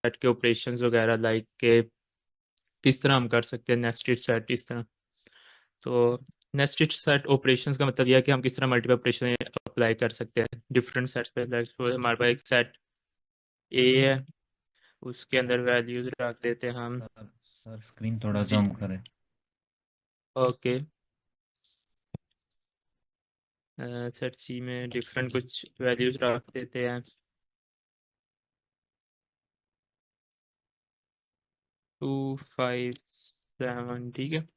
Set के operations वगैरह like के किस तरह हम कर सकते हैं नेस्टेड सेट इस तरह। तो नेस्टेड सेट ऑपरेशंस का मतलब यह है कि हम किस तरह मल्टीपल ऑपरेशन अप्लाई कर सकते हैं डिफरेंट सेट्स पे। लाइक हमारे पास एक सेट ए है, उसके अंदर वैल्यूज रख देते हैं हम। सर सर स्क्रीन थोड़ा जी। जूम करें। ओके। सेट सी में डिफरेंट कुछ वैल्यूज रख देते हैं, 2 5 7, ठीक है।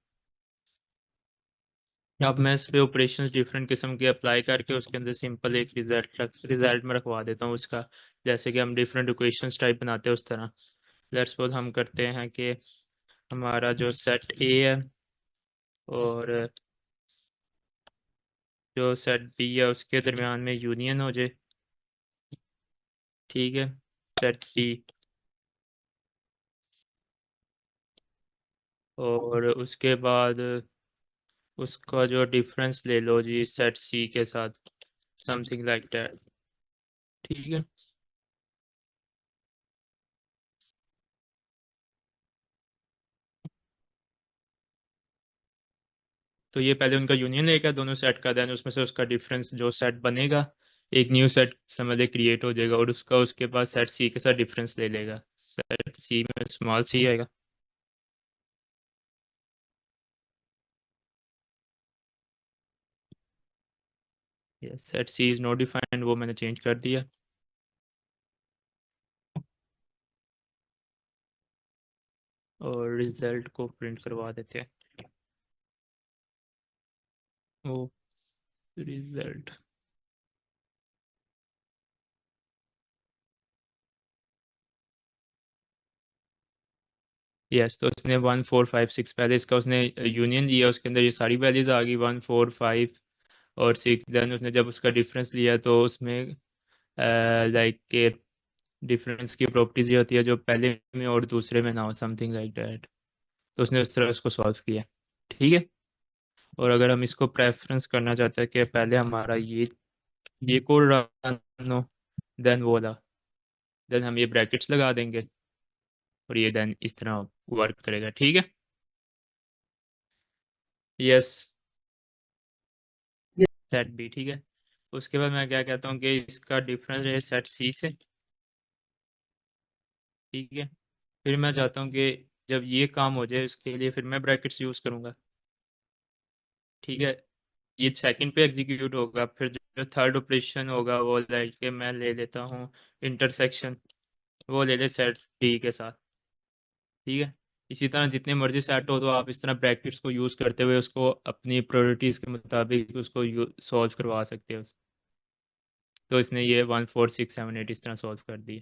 अब मैं इस पे ऑपरेशंस डिफरेंट किस्म के अप्लाई करके उसके अंदर सिंपल एक रिजल्ट में रखवा देता हूँ उसका। जैसे कि हम डिफरेंट इक्वेशंस टाइप बनाते हैं उस तरह। लेट्स सपोज हम करते हैं कि हमारा जो सेट ए है और जो सेट बी है उसके दरमियान में यूनियन हो जाए, ठीक है। सेट बी और उसके बाद उसका जो डिफरेंस ले लो जी सेट सी के साथ, समथिंग लाइक दैट, ठीक है। तो ये पहले उनका यूनियन लेगा दोनों सेट का, देन उसमें से उसका डिफरेंस जो सेट बनेगा, एक न्यू सेट समझ ले क्रिएट हो जाएगा और उसका उसके पास सेट सी के साथ डिफरेंस ले लेगा। सेट सी में स्मॉल सी आएगा। Yes, set C is not defined, वो मैंने चेंज कर दिया। और रिजल्ट को प्रिंट करवा देते हैं। वो रिजल्ट, यस। तो उसने 1 4 5 6 पहले इसका उसने यूनियन लिया, उसके अंदर ये सारी वैल्यूज आ गई 1 4 5 और 6। देन उसने जब उसका डिफरेंस लिया तो उसमें लाइक के डिफरेंस की प्रॉपर्टीज ये होती है जो पहले में और दूसरे में ना हो, समथिंग लाइक दैट। तो उसने उस तरह उसको सॉल्व किया, ठीक है। और अगर हम इसको प्रेफरेंस करना चाहते हैं कि पहले हमारा ये कोड रन हो, देन वो वाला, देन हम ये ब्रैकेट्स लगा देंगे और ये देन इस तरह वर्क करेगा, ठीक है। यस, सेट बी, ठीक है। उसके बाद मैं क्या कहता हूँ कि इसका डिफरेंस है सेट सी से, ठीक है। फिर मैं चाहता हूँ कि जब ये काम हो जाए उसके लिए फिर मैं ब्रैकेट्स यूज़ करूँगा, ठीक है। ये सेकंड पे एग्जीक्यूट होगा, फिर जो थर्ड ऑपरेशन होगा वो लाइक के मैं ले लेता हूँ इंटरसेक्शन, वो ले ले सेट डी के साथ, ठीक है। इसी तरह जितने मर्जी सेट हो तो आप इस तरह ब्रैकेट्स को यूज़ करते हुए उसको अपनी प्रायोरिटीज़ के मुताबिक उसको सॉल्व करवा सकते हो। तो इसने ये 1 4 6 7 8 इस तरह सॉल्व कर दी,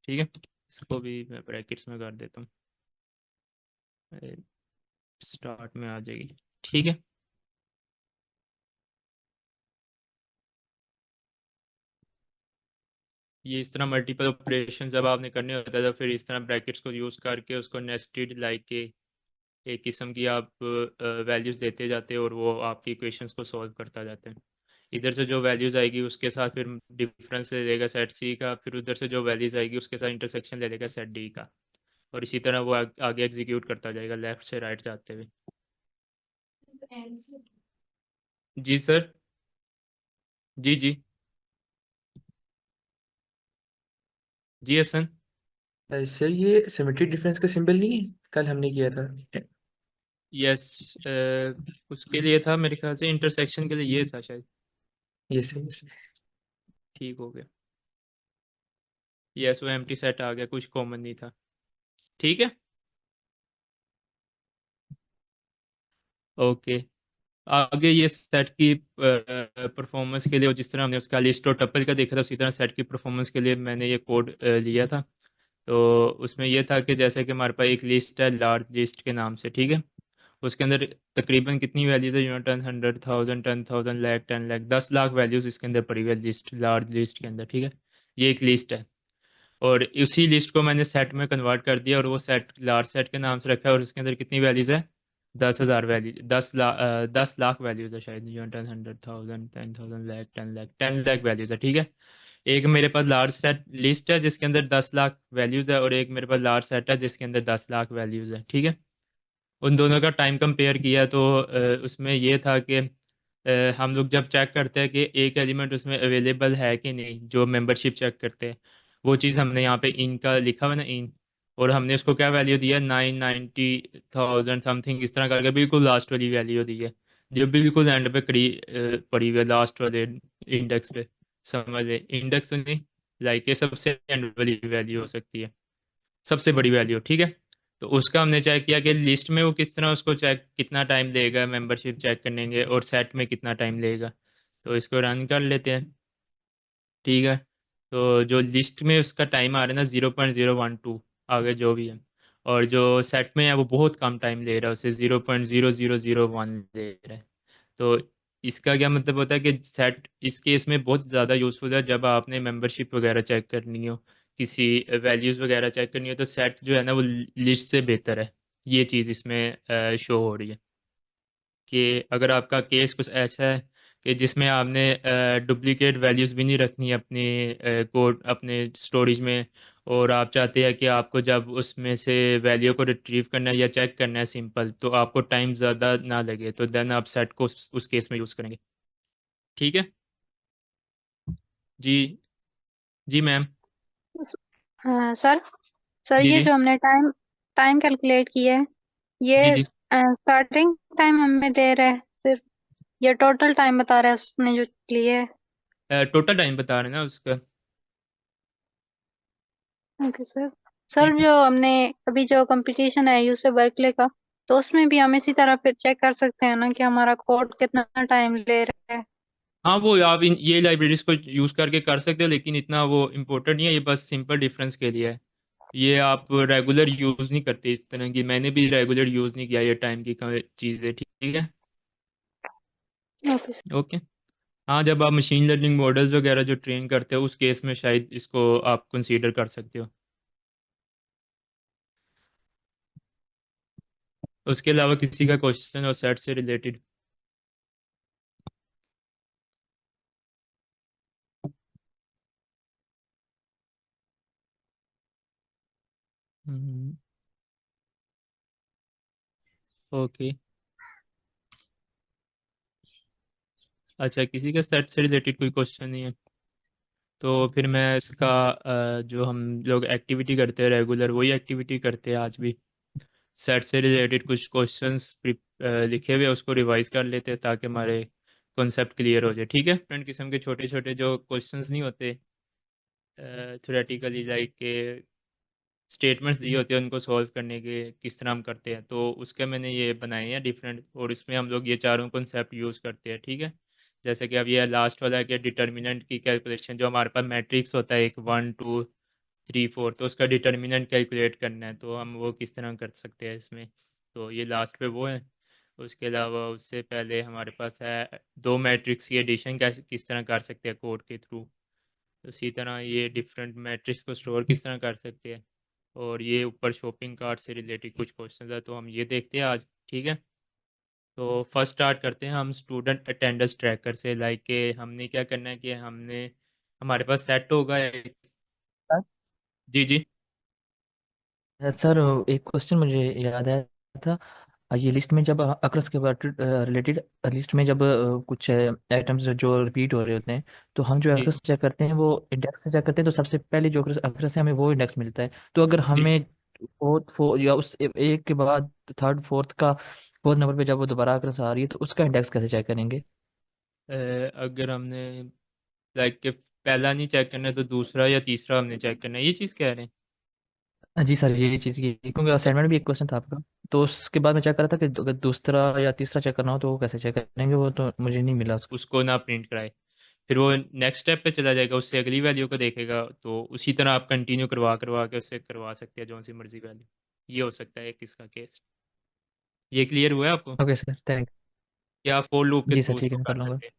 ठीक है। इसको भी मैं ब्रैकेट्स में कर देता हूँ, स्टार्ट में आ जाएगी, ठीक है। ये इस तरह मल्टीपल ऑपरेशन जब आपने करने होता है तो फिर इस तरह ब्रैकेट्स को यूज़ करके उसको नेस्टेड लाइक के एक किस्म की आप वैल्यूज़ देते जाते हैं और वो आपकी इक्वेशंस को सॉल्व करता जाता है। इधर से जो वैल्यूज़ आएगी उसके साथ फिर डिफरेंस ले लेगा सेट सी का, फिर उधर से जो वैल्यूज़ आएगी उसके साथ इंटरसेक्शन ले लेगा सेट डी का। और इसी तरह वो आगे एग्जीक्यूट करता जाएगा लेफ्ट से राइट जाते हुए। जी सर। जी जी। जी हसन। सर ये सिमेट्री डिफरेंस का सिंबल नहीं है, कल हमने किया था। यस, उसके लिए था मेरे ख्याल से, इंटरसेक्शन के लिए ये था शायद। ये सही। ठीक हो गया। यस, वो एम्प्टी सेट आ गया, कुछ कॉमन नहीं था, ठीक है। ओके। आगे ये सेट की परफॉर्मेंस के लिए, और जिस तरह हमने उसका लिस्ट और टपल का देखा था उसी तरह सेट की परफॉर्मेंस के लिए मैंने ये कोड लिया था। तो उसमें यह था कि जैसे कि हमारे पास एक लिस्ट है लार्ज लिस्ट के नाम से, ठीक है। उसके अंदर तकरीबन कितनी वैल्यूज़ है, 10 100 1000 10,000 लाख 10 लाख 10 लाख वैल्यूज़ इसके अंदर पड़ी हुई है लिस्ट, लार्ज लिस्ट के अंदर, ठीक है। ये एक लिस्ट है और उसी लिस्ट को मैंने सेट में कन्वर्ट कर दिया और वो सेट लार्ज सेट के नाम से रखा है और उसके अंदर कितनी वैल्यूज़ है, 10,000 वैल्यू, 10 लाख 10 लाख वैल्यूज़ है शायद, 10 100 1000 10,000 लाख 10 लाख 10 लाख वैल्यूज़ है, ठीक है। एक मेरे पास लार्ज सेट लिस्ट है जिसके अंदर 10 लाख वैल्यूज़ है, और एक मेरे पास लार्ज सेट है जिसके अंदर 10 लाख वैल्यूज़ है, ठीक है। उन दोनों का टाइम कंपेयर किया तो उसमें ये था कि हम लोग जब चेक करते हैं कि एक एलिमेंट उसमें अवेलेबल है कि नहीं, जो मेंबरशिप चेक करते हैं, वो चीज़ हमने यहाँ पे इन का लिखा हुआ ना, इन, और हमने उसको क्या वैल्यू दिया, 990,000 समथिंग, इस तरह करके बिल्कुल लास्ट वाली वैल्यू दी है, जो बिल्कुल एंड पे पड़ी हुई है लास्ट वाले इंडेक्स पे। समझ ले, इंडेक्स तो नहीं, लाइक ये सबसे एंड वाली वैल्यू हो सकती है, सबसे बड़ी वैल्यू, ठीक है। तो उसका हमने चेक किया कि लिस्ट में वो किस तरह उसको चेक, कितना टाइम लेगा मेंबरशिप चेक करने के, और सेट में कितना टाइम लेगा। तो इसको रन कर लेते हैं, ठीक है। तो जो लिस्ट में उसका टाइम आ रहा है ना, 0.012, आगे जो भी है, और जो सेट में है वो बहुत कम टाइम ले रहा है, उसे 0.0001 ले रहा है। तो इसका क्या मतलब होता है कि सेट इस केस में बहुत ज़्यादा यूज़फुल है, जब आपने मेंबरशिप वगैरह चेक करनी हो, किसी वैल्यूज़ वगैरह चेक करनी हो, तो सेट जो है ना वो लिस्ट से बेहतर है। ये चीज़ इसमें शो हो रही है कि अगर आपका केस कुछ ऐसा है कि जिसमें आपने डुप्लीकेट वैल्यूज़ भी नहीं रखनी अपनी कोड अपने स्टोरेज में, और आप चाहते हैं कि आपको जब उसमें से वैल्यू को रिट्रीव करना है या चेक करना है सिंपल, तो आपको टाइम ज़्यादा ना लगे, तो देन आप सेट को उस केस में यूज़ करेंगे, ठीक है। जी। जी मैम। हाँ सर। सर जी ये जी। जो हमने टाइम टाइम कैलकुलेट किया है, जी ये जी। स्टार्टिंग टाइम हमें दे रहा है सिर्फ, ये टोटल टाइम बता रहा है उसने जो लिए है? टोटल टाइम बता रहे हैं ना उसका। Okay sir. सर जो हमने अभी जो कंपटीशन है यूसे बर्कले का, तो उसमें भी हम इसी तरह फिर चेक कर सकते हैं ना कि हमारा कोड कितना टाइम ले रहा है? हाँ, वो आप इन ये लाइब्रेरीज को यूज़ करके कर सकते हो, लेकिन इतना वो इम्पोर्टेंट नहीं है, ये बस सिंपल डिफरेंस के लिए है। ये आप रेगुलर यूज़ नहीं करते इस तरह की, मैंने भी रेगुलर यूज़ नहीं किया ये टाइम की चीज़ें, ठीक है। Okay sir. ओके। हाँ, जब आप मशीन लर्निंग मॉडल्स वगैरह जो ट्रेन करते हो, उस केस में शायद इसको आप कंसीडर कर सकते हो। उसके अलावा किसी का क्वेश्चन और सेट से रिलेटेड? ओके। अच्छा, किसी का सेट से रिलेटेड कोई क्वेश्चन नहीं है, तो फिर मैं इसका जो हम लोग एक्टिविटी करते हैं रेगुलर, वही एक्टिविटी करते हैं आज भी। सेट से रिलेटेड कुछ क्वेश्चंस लिखे हुए हैं, उसको रिवाइज कर लेते हैं ताकि हमारे कॉन्सेप्ट क्लियर हो जाए, ठीक है। फ्रेंड किस्म के छोटे छोटे जो क्वेश्चंस नहीं होते थ्योरेटिकली, लाइक के स्टेटमेंट्स दिए होते हैं, उनको सॉल्व करने के किस तरह हम करते हैं, तो उसके मैंने ये बनाए हैं डिफरेंट, और इसमें हम लोग ये चारों कॉन्सेप्ट यूज़ करते हैं, ठीक है। जैसे कि अब ये लास्ट वाला है कि डिटर्मिनेंट की कैलकुलेशन, जो हमारे पास मैट्रिक्स होता है एक 1 2 3 4, तो उसका डिटर्मिनेंट कैलकुलेट करना है, तो हम वो किस तरह कर सकते हैं इसमें, तो ये लास्ट पे वो है। उसके अलावा उससे पहले हमारे पास है दो मैट्रिक्स की एडिशन कैसे किस तरह कर सकते हैं कोड के थ्रू, उसी तरह ये डिफरेंट मैट्रिक्स को स्टोर किस तरह कर सकते हैं, और ये ऊपर शॉपिंग कार्ट से रिलेटेड कुछ क्वेश्चन है, तो हम ये देखते हैं आज, ठीक है। तो फर्स्ट स्टार्ट करते हैं हम स्टूडेंट अटेंडेंस ट्रैकर से, लाइक के हमने क्या करना है कि हमने, हमारे पास सेट होगा जी जी। सर एक क्वेश्चन मुझे याद आया था। ये लिस्ट में जब अक्रस के रिलेटेड लिस्ट में जब कुछ आइटम्स जो रिपीट हो रहे होते हैं, तो हम जो जी अक्रस चेक करते हैं वो इंडेक्स से चेक करते हैं, तो सबसे पहले जो अक्रस अक्रस है हमें वो इंडेक्स मिलता है। तो अगर जी। हमें फोर्थ फोर या उस एक के बाद थर्ड फोर्थ नंबर पे जब वो दोबारा अक्रस आ रही है, तो उसका इंडेक्स कैसे चेक करेंगे? अगर हमने लाइक के पहला नहीं चेक करना है, तो दूसरा या तीसरा हमने चेक करना है, ये चीज़ कह रहे हैं। जी सर, यही चीज़ की क्योंकि असाइनमेंट भी एक क्वेश्चन था आपका, तो उसके बाद मैं चेक कर रहा था कि अगर दूसरा या तीसरा चेक करना हो तो वो कैसे चेक करेंगे, वो तो मुझे नहीं मिला। उसको ना प्रिंट कराए, फिर वो नेक्स्ट स्टेप पे चला जाएगा, उससे अगली वैल्यू को देखेगा, तो उसी तरह आप कंटिन्यू करवा करवा के उससे करवा सकते हैं जो सी मर्जी वैल्यू। ये हो सकता है किसका केस। ये क्लियर हुआ है आपको, ओके सर, थैंक। या फॉर लूप के जी सर, थ्रू ठीक उसको है, मैं कर कर लूँगा। सकते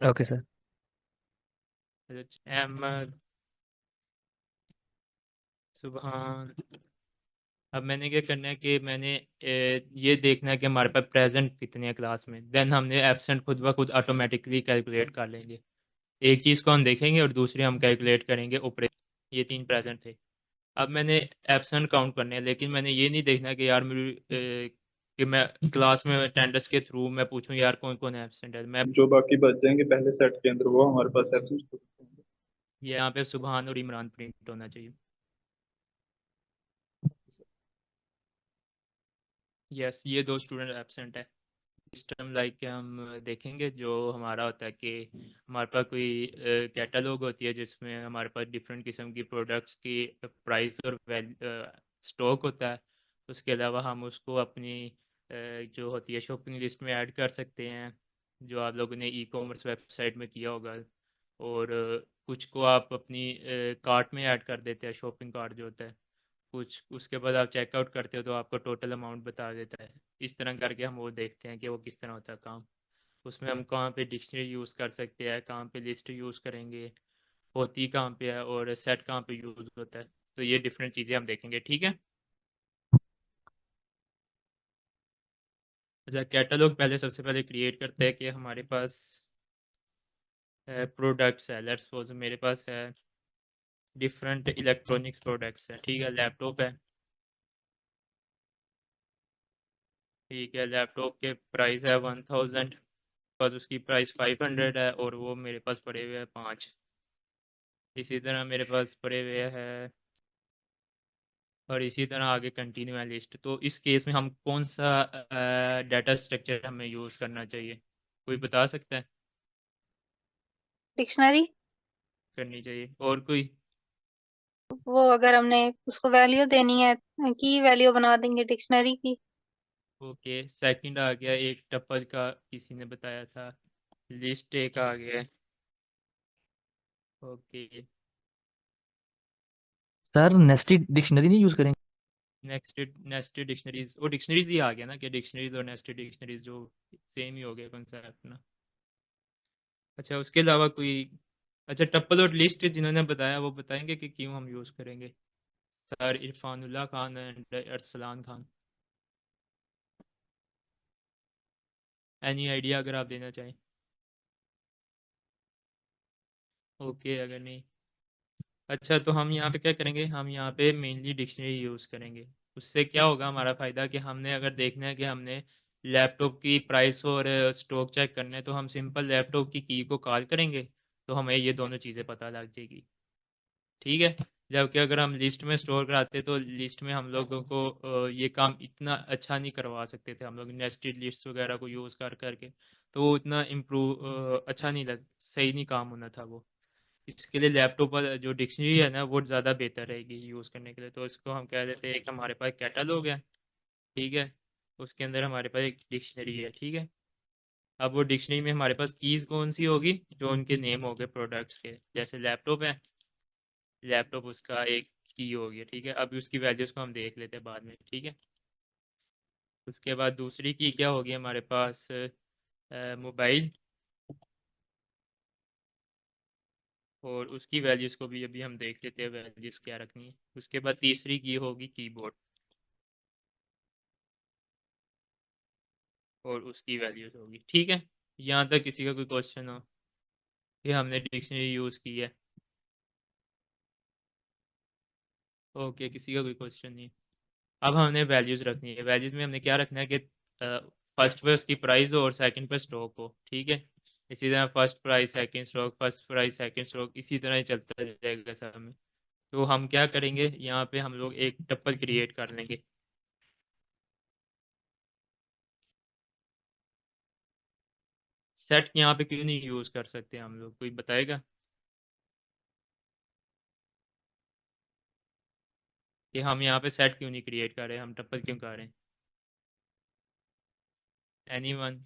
ओके सर। हैं। अहमद सुबहान। अब मैंने क्या करना है कि मैंने ये देखना है कि हमारे पास प्रेजेंट कितने हैं क्लास में, देन हमने एब्सेंट खुद ब खुद ऑटोमेटिकली कैलकुलेट कर लेंगे, एक चीज़ को हम देखेंगे और दूसरी हम कैलकुलेट करेंगे ऑपरेशन। ये 3 प्रेजेंट थे। अब मैंने एब्सेंट काउंट करने हैं, लेकिन मैंने ये नहीं देखना कि यार मेरी कि मैं क्लास में अटेंडेंस के थ्रू मैं पूछूं यार कौन कौन एब्सेंट है। मैं जो बाकी बच जाएंगे पहले सेट के अंदर वो हमारे पास एब्सेंट। ये यहाँ पे सुबहान और इमरान प्रिंट होना चाहिए। यस, ये 2 स्टूडेंट एब्सेंट है। सिस्टम लाइक के हम देखेंगे जो हमारा होता है कि हमारे पास कोई कैटलॉग होती है जिसमें हमारे पास डिफरेंट किस्म की प्रोडक्ट्स की प्राइस और स्टॉक होता है। उसके अलावा हम उसको अपनी जो होती है शॉपिंग लिस्ट में ऐड कर सकते हैं, जो आप लोगों ने ई कॉमर्स वेबसाइट में किया होगा। और कुछ को आप अपनी कार्ट में ऐड कर देते हैं, शॉपिंग कार्ट जो होता है। कुछ उसके बाद आप चेकआउट करते हो तो आपको टोटल अमाउंट बता देता है। इस तरह करके हम वो देखते हैं कि वो किस तरह होता है काम। उसमें हम कहाँ पे डिक्शनरी यूज़ कर सकते हैं, कहाँ पे लिस्ट यूज़ करेंगे, होती कहाँ पे है और सेट कहाँ पे यूज़ होता है। तो ये डिफरेंट चीज़ें हम देखेंगे, ठीक है। अच्छा, कैटलॉग पहले सबसे पहले क्रिएट करते हैं कि हमारे पास प्रोडक्ट्स है। लेट्स सपोज मेरे पास है डिफरेंट इलेक्ट्रॉनिक्स प्रोडक्ट्स है, ठीक है। लैपटॉप है, ठीक है। लैपटॉप के प्राइस है 1000, बस उसकी प्राइस 500 है और वो मेरे पास पड़े हुए हैं 5। इसी तरह मेरे पास पड़े हुए हैं और इसी तरह आगे कंटिन्यू है लिस्ट। तो इस केस में हम कौन सा डाटा स्ट्रक्चर हमें यूज़ करना चाहिए, कोई बता सकता है। डिक्शनरी। करनी चाहिए और कोई। वो अगर हमने उसको वैल्यू देनी है, की वैल्यू बना देंगे डिक्शनरी की। ओके, सेकंड आ गया एक टपल का, किसी ने बताया था। लिस्ट एक आ गया। ओके। सर नेस्टेड डिक्शनरी नहीं यूज़ करेंगे? नेस्टेड डिक्शनरीज, वो डिक्शनरीज ही आ गया ना कि डिक्शनरीज और नेस्टेड डिक्शनरीज जो सेम ही हो गया कॉन्सेप्ट ना। अच्छा, उसके अलावा कोई। अच्छा, टप्पल और लिस्ट जिन्होंने बताया वो बताएंगे कि क्यों हम यूज़ करेंगे। Sir Irfanullah Khan and Arsalan Khan. Any idea अगर आप देना चाहें। ओके, अगर नहीं। अच्छा, तो हम यहाँ पे क्या करेंगे, हम यहाँ पे मेनली डिक्शनरी यूज़ करेंगे। उससे क्या होगा हमारा फ़ायदा कि हमने अगर देखना है कि हमने लैपटॉप की प्राइस और स्टॉक चेक करना है तो हम सिंपल लैपटॉप की को कॉल करेंगे, तो हमें ये दोनों चीज़ें पता लग जाएगी, ठीक है। जबकि अगर हम लिस्ट में स्टोर कराते तो लिस्ट में हम लोगों को ये काम इतना अच्छा नहीं करवा सकते थे। हम लोग नेस्टेड लिस्ट वगैरह को यूज़ कर करके तो वो उतना इम्प्रूव अच्छा नहीं लग, सही नहीं काम होना था वो। इसके लिए लैपटॉप पर जो डिक्शनरी है ना वो ज़्यादा बेहतर रहेगी यूज़ करने के लिए। तो इसको हम कह देते हैं कि हमारे पास कैटलॉग है, ठीक है। उसके अंदर हमारे पास एक डिक्शनरी है, ठीक है। अब वो डिक्शनरी में हमारे पास कीज़ कौन सी होगी, जो उनके नेम हो गए प्रोडक्ट्स के। जैसे लैपटॉप है, लैपटॉप उसका एक की हो गया, ठीक है। अभी उसकी वैल्यूज़ को हम देख लेते हैं बाद में, ठीक है। उसके बाद दूसरी की क्या होगी हमारे पास, मोबाइल, और उसकी वैल्यूज़ को भी अभी हम देख लेते हैं वैल्यूज़ क्या रखनी है। उसके बाद तीसरी की होगी कीबोर्ड, और उसकी वैल्यूज़ होगी, ठीक है। यहाँ तक किसी का कोई क्वेश्चन हो कि हमने डिक्शनरी यूज़ की है। ओके, किसी का कोई क्वेश्चन नहीं। अब हमने वैल्यूज़ रखनी है। वैल्यूज़ में हमने क्या रखना है कि फर्स्ट पे उसकी प्राइस हो और सेकंड पे स्टॉक हो, ठीक है। इसी तरह first price second stock, first price second stock, इसी तरह ही चलता जाएगा सब में। तो हम क्या करेंगे, यहाँ पे हम लोग एक टप्पल क्रिएट कर लेंगे। सेट यहाँ पे क्यों नहीं यूज़ कर सकते हम लोग, कोई बताएगा कि हम यहाँ पे सेट क्यों नहीं क्रिएट कर रहे, हम टप्पल क्यों कर रहे हैं। एनीवन।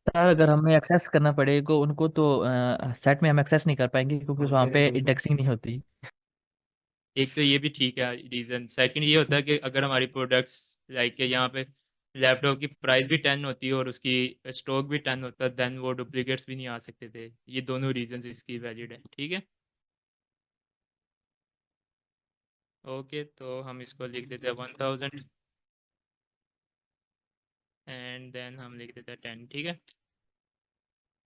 सर अगर हमें एक्सेस करना पड़ेगा उनको तो सेट में हम एक्सेस नहीं कर पाएंगे क्योंकि वहाँ पे इंडेक्सिंग नहीं होती। एक तो ये भी ठीक है रीज़न। सेकंड ये होता है कि अगर हमारी प्रोडक्ट्स लाइक यहाँ पे लैपटॉप की प्राइस भी 10 होती है और उसकी स्टॉक भी 10 होता है, देन वो डुप्लीकेट्स भी नहीं आ सकते थे। ये दोनों रीजंस इसकी वैलिड है, ठीक है। ओके, तो हम इसको लिख देते हैं 1000 एंड देन हम लिख देते हैं 10, ठीक है।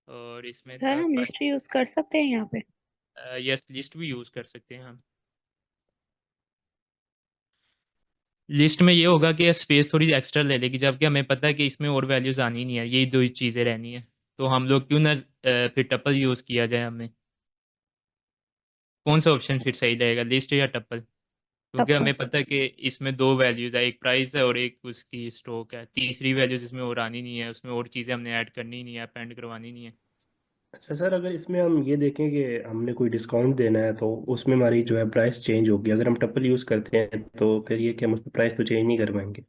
और इसमें सर था हम लिस्ट यूज कर सकते हैं यहाँ पे? यस, लिस्ट भी यूज़ कर सकते हैं हम। लिस्ट में ये होगा कि स्पेस थोड़ी एक्स्ट्रा ले लेगी, जबकि हमें पता है कि इसमें और वैल्यूज़ आनी नहीं है, यही दो ही चीज़ें रहनी है। तो हम लोग क्यों ना फिर टपल यूज़ किया जाए। हमें कौन सा ऑप्शन फिर सही रहेगा, लिस्ट या टपल? क्योंकि टप्पल। हमें पता है कि इसमें दो वैल्यूज़ है, एक प्राइस है और एक उसकी स्टॉक है। तीसरी वैल्यूज़ इसमें और आनी नहीं है, उसमें और चीज़ें हमने ऐड करनी नहीं है, अपेंड करवानी नहीं है। अच्छा सर, अगर इसमें हम ये देखें कि हमने कोई डिस्काउंट देना है तो उसमें हमारी जो है प्राइस चेंज होगी, अगर हम टप्पल यूज़ करते हैं तो फिर ये कि हम उसमें प्राइस तो चेंज नहीं कर पाएंगे।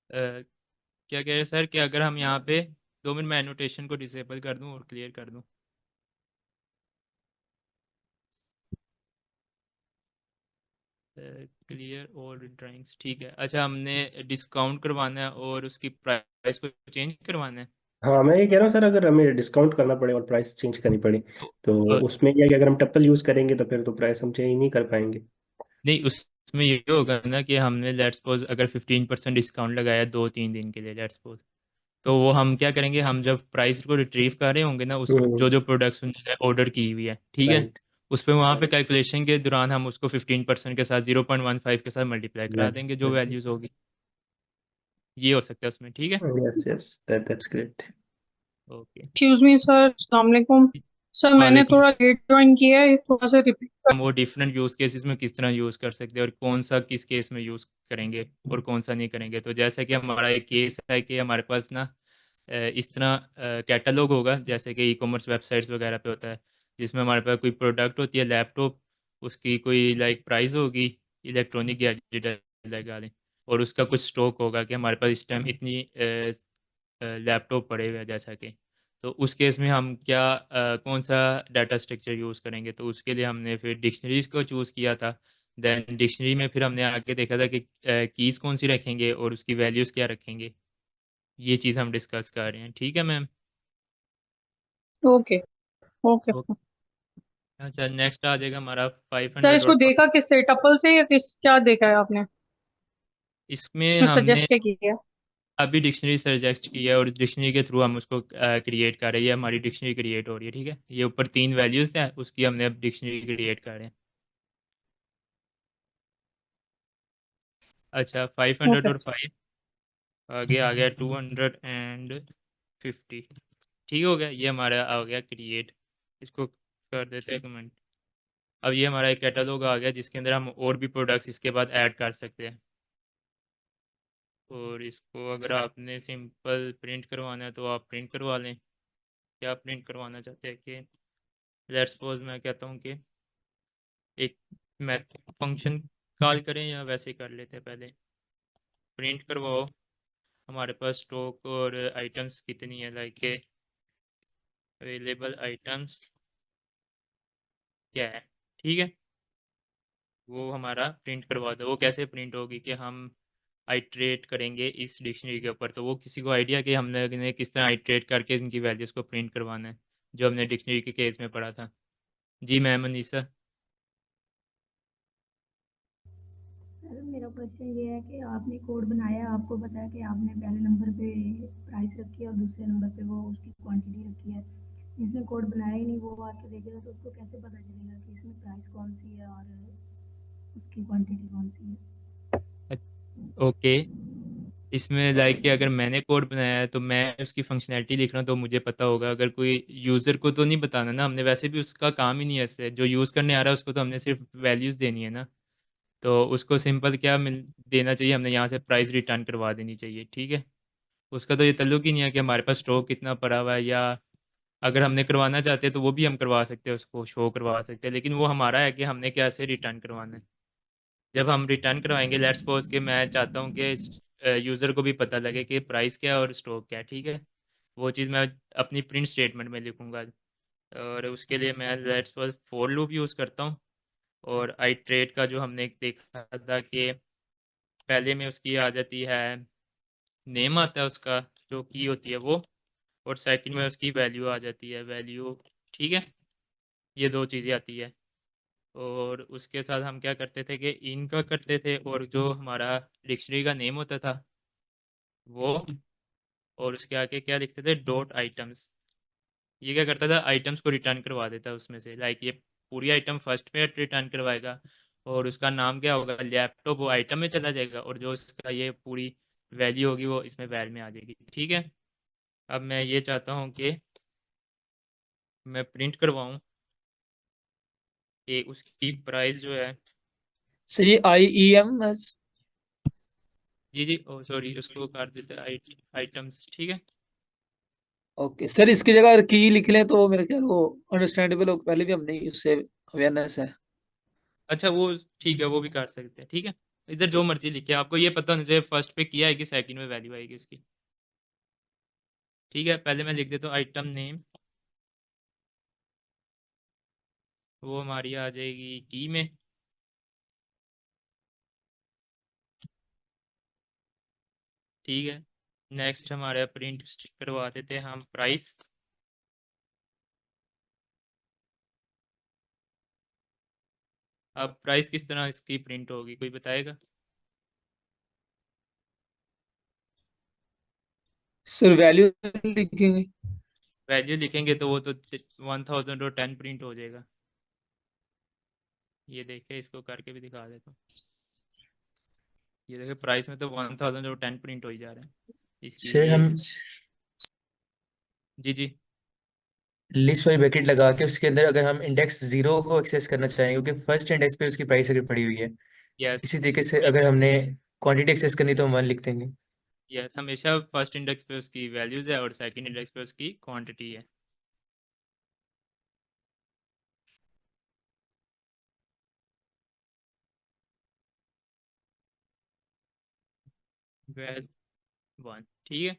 क्या कह रहे हैं सर कि अगर हम यहाँ पे 2 मिनट में एनोटेशन को डिसेबल कर दूँ और क्लियर कर दूँ। क्लियर और ड्राइंग्स, ठीक है। अच्छा, हमने डिस्काउंट करवाना है और उसकी प्राइस को चेंज करवाना है। हाँ, मैं ये कह रहा हूँ सर, अगर हमें डिस्काउंट करना पड़े और प्राइस चेंज करनी पड़े तो तो उसमें यह है कि अगर हम टप्पल यूज़ करेंगे तो फिर तो प्राइस हम चेंज नहीं कर पाएंगे। नहीं, उसमें ये होगा ना कि हमने लेट्स सपोज अगर 15% डिस्काउंट लगाया 2-3 दिन के लिए लेट्स सपोज, तो वो हम क्या करेंगे, हम जब प्राइस को रिट्रीव कर रहे होंगे ना, उस हम्म। जो जो प्रोडक्ट्स उन्होंने ऑर्डर की हुई है, ठीक है, राइट। उस पर वहाँ पे कैलकुलेशन के दौरान हम उसको 15% के साथ 0.15 के साथ मल्टीप्लाई करा राइट। देंगे जो वैल्यूज़ होगी। ये हो सकता है उसमें, ठीक है। Yes yes, that's great. Okay. Excuse me sir, अस्सलाम वालेकुम। सर मैंने वालेकुम। थोड़ा लेट ज्वाइन किया है, थोड़ा सा रिपीट कर। हम वो डिफरेंट यूज़ केसेस में किस तरह यूज़ कर सकते हैं और कौन सा किस केस में यूज़ करेंगे और कौन सा नहीं करेंगे। तो जैसा कि हमारा एक केस है कि हमारे पास ना इस तरह कैटलॉग होगा, जैसे कि ई कॉमर्स वेबसाइट्स वगैरह पे होता है, जिसमें हमारे पास कोई प्रोडक्ट होती है, लैपटॉप, उसकी कोई लाइक प्राइस होगी, इलेक्ट्रॉनिक गैजेट लगा लें, और उसका कुछ स्टॉक होगा कि हमारे पास इस टाइम इतनी लैपटॉप पड़े हुए हैं जैसा कि। तो उस केस में हम क्या कौन सा डाटा स्ट्रक्चर यूज़ करेंगे, तो उसके लिए हमने फिर डिक्शनरीज को चूज़ किया था। देन डिक्शनरी में फिर हमने आगे देखा था कि कीज़ कौन सी रखेंगे और उसकी वैल्यूज़ क्या रखेंगे। ये चीज़ हम डिस्कस कर रहे हैं, ठीक है मैम। ओके। ओके। ओके। अच्छा, नेक्स्ट आ जाएगा हमारा सर 500 इसको और देखा किससे, टपल से या किस, क्या देखा है आपने? इसमें इसमें हमने सजेस्ट क्या किया? अभी डिक्शनरी सजेस्ट की है और डिक्शनरी के थ्रू हम उसको क्रिएट कर रहे हैं। ये हमारी डिक्शनरी क्रिएट हो रही है, ठीक है। ये ऊपर 3 वैल्यूज़ हैं, उसकी हमने अब डिक्शनरी क्रिएट कर रहे हैं। अच्छा, 500 ओके। और 5 आगे आ गया 250। ठीक हो गया, ये हमारा आ गया क्रिएट। इसको कर देते हैं कमेंट। अब ये हमारा एक कैटलॉग आ गया जिसके अंदर हम और भी प्रोडक्ट्स इसके बाद ऐड कर सकते हैं। और इसको अगर आपने सिंपल प्रिंट करवाना है तो आप प्रिंट करवा लें। क्या प्रिंट करवाना चाहते हैं कि लेट्स सपोज मैं कहता हूँ कि एक मैथ फंक्शन कॉल करें या वैसे ही कर लेते हैं पहले। प्रिंट करवाओ हमारे पास स्टॉक और आइटम्स कितनी है, लाइक के अवेलेबल आइटम्स क्या है, ठीक है। वो हमारा प्रिंट करवा दो। वो कैसे प्रिंट होगी कि हम आइट्रेट करेंगे इस डिक्शनरी के ऊपर, तो वो किसी को आइडिया कि हमने किस तरह आइट्रेट करके इनकी वैल्यूज़ को प्रिंट करवाना है, जो हमने डिक्शनरी के केस में पढ़ा था। जी मैम अनीसा। सर मेरा क्वेश्चन ये है कि आपने कोड बनाया, आपको पता है कि आपने पहले नंबर पे प्राइस रखी है और दूसरे नंबर पे वो उसकी क्वांटिटी रखी है। जिसने कोड बनाया ही नहीं वो आके देखेगा तो उसको कैसे पता चलेगा कि इसमें प्राइस कौन सी है और उसकी क्वांटिटी कौन सी है? ओके। इसमें लाइक कि अगर मैंने कोड बनाया है तो मैं उसकी फंक्शनैलिटी लिख रहा हूँ तो मुझे पता होगा। अगर कोई यूज़र को तो नहीं बताना ना, हमने वैसे भी उसका काम ही नहीं है ऐसे, जो यूज़ करने आ रहा है उसको तो हमने सिर्फ वैल्यूज़ देनी है ना। तो उसको सिंपल क्या मिल देना चाहिए, हमने यहाँ से प्राइस रिटर्न करवा देनी चाहिए, ठीक है। उसका तो ये ताल्लुक ही नहीं है कि हमारे पास स्टॉक कितना पड़ा हुआ है, या अगर हमने करवाना चाहते हैं तो वो भी हम करवा सकते हैं, उसको शो करवा सकते हैं, लेकिन वो हमारा है कि हमने कैसे रिटर्न करवाना है। जब हम रिटर्न करवाएंगे लेट्स सपोज कि मैं चाहता हूँ कि यूज़र को भी पता लगे कि प्राइस क्या है और स्टॉक क्या है, ठीक है। वो चीज़ मैं अपनी प्रिंट स्टेटमेंट में लिखूँगा। और उसके लिए मैं let's suppose for loop use करता हूँ। और आई ट्रेड का जो हमने देखा था कि पहले में उसकी आ जाती है, नेम आता है उसका, जो की होती है वो, और सेकंड में उसकी वैल्यू आ जाती है, वैल्यू, ठीक है। ये दो चीज़ें आती है। और उसके साथ हम क्या करते थे कि इनका करते थे, और जो हमारा डिक्शनरी का नेम होता था वो, और उसके आगे क्या लिखते थे, डॉट आइटम्स। ये क्या करता था, आइटम्स को रिटर्न करवा देता उसमें से, लाइक ये पूरी आइटम फर्स्ट पे रिटर्न करवाएगा और उसका नाम क्या होगा, लैपटॉप, वो आइटम में चला जाएगा और जो उसका ये पूरी वैल्यू होगी वो इसमें वैल में आ जाएगी। ठीक है, अब मैं ये चाहता हूँ कि मैं प्रिंट करवाऊँ कि उसकी प्राइस जो है, सर ये IEMS। जी जी, ओ सॉरी, उसको कर देते हैं आइटम्स। ठीक है, ओके सर, इसकी जगह की लिख लें तो मेरे ख्याल वो अंडरस्टैंडेबल हो, पहले भी हमने उससे अवेयरनेस है। अच्छा वो ठीक है, वो भी कर सकते हैं। ठीक है, इधर जो मर्जी लिखे, आपको ये पता होना चाहिए फर्स्ट पे किया है कि सेकंड में वैल्यू आएगी उसकी। ठीक है, पहले मैं लिख देता हूँ आइटम नेम, वो हमारी आ जाएगी की में। ठीक है, नेक्स्ट हमारे प्रिंट करवा देते हैं हम प्राइस। अब प्राइस किस तरह इसकी प्रिंट होगी, कोई बताएगा? सर वैल्यू लिखेंगे। वैल्यू लिखेंगे तो वो तो 1010 प्रिंट हो जाएगा। ये देखे, इसको करके भी दिखा देता हूँ। ये देखे, प्राइस में तो 1010 प्रिंट हो ही जा रहा है इसकी सर ये। हम जी जी, लिस्ट वाली ब्रैकेट लगा के उसके अंदर अगर हम इंडेक्स 0 को एक्सेस करना चाहेंगे, क्योंकि फर्स्ट इंडेक्स पे उसकी प्राइस अगर पड़ी हुई है, यस इसी तरीके से अगर हमने क्वांटिटी एक्सेस करनी तो हम 1 लिख देंगे। यस, हमेशा फर्स्ट इंडेक्स पे उसकी वैल्यूज़ है और सेकंड इंडेक्स पे उसकी क्वांटिटी है। वैल 1। ठीक है,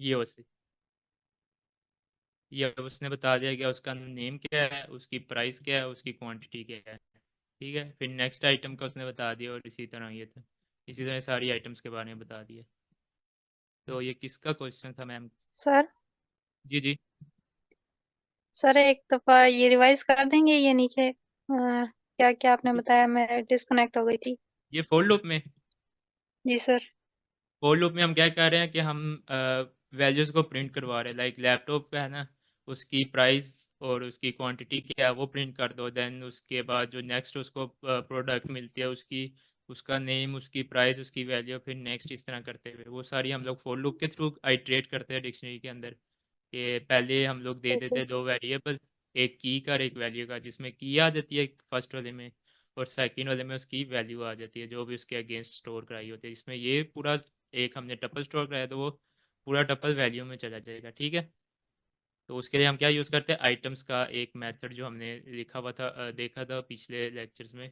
ये उसे, ये उसने बता दिया कि उसका नेम क्या है, उसकी प्राइस क्या है, उसकी क्वांटिटी क्या है। ठीक है, फिर नेक्स्ट आइटम का उसने बता दिया और इसी तरह ये था, इसी तरह सारी आइटम्स के बारे में बता दिया। तो ये किसका क्वेश्चन था मैम? सर जी जी, सर एक दफा ये रिवाइज कर देंगे, ये नीचे क्या क्या आपने बताया, मैं डिस्कनेक्ट हो गई थी। ये फोर लूप में, जी सर। फोर लूप में हम क्या कर रहे हैं कि हम वैल्यूज़ को प्रिंट करवा रहे हैं, लाइक लैपटॉप का है ना, उसकी प्राइस और उसकी क्वांटिटी क्या है वो प्रिंट कर दो। देन उसके बाद जो नेक्स्ट उसको प्रोडक्ट मिलती है उसकी, उसका नेम, उसकी प्राइस, उसकी वैल्यू, फिर नेक्स्ट इस तरह करते हुए वो सारी हम लोग फोर लूप के थ्रू आइट्रेट करते हैं डिक्शनरी के अंदर। कि पहले हम लोग दे ठीक देते है। हैं दो वेरिएबल, एक की का और एक वैल्यू का, जिसमें की आ जाती है फर्स्ट वाले में और सेकंड वाले में उसकी वैल्यू आ जाती है जो भी उसके अगेंस्ट स्टोर कराई होती है। इसमें ये पूरा एक हमने टपल स्टोर कराया तो वो पूरा टपल वैल्यू में चला जाएगा। ठीक है, तो उसके लिए हम क्या यूज़ करते हैं, आइटम्स का एक मेथड जो हमने लिखा हुआ था, देखा था पिछले लेक्चर्स में,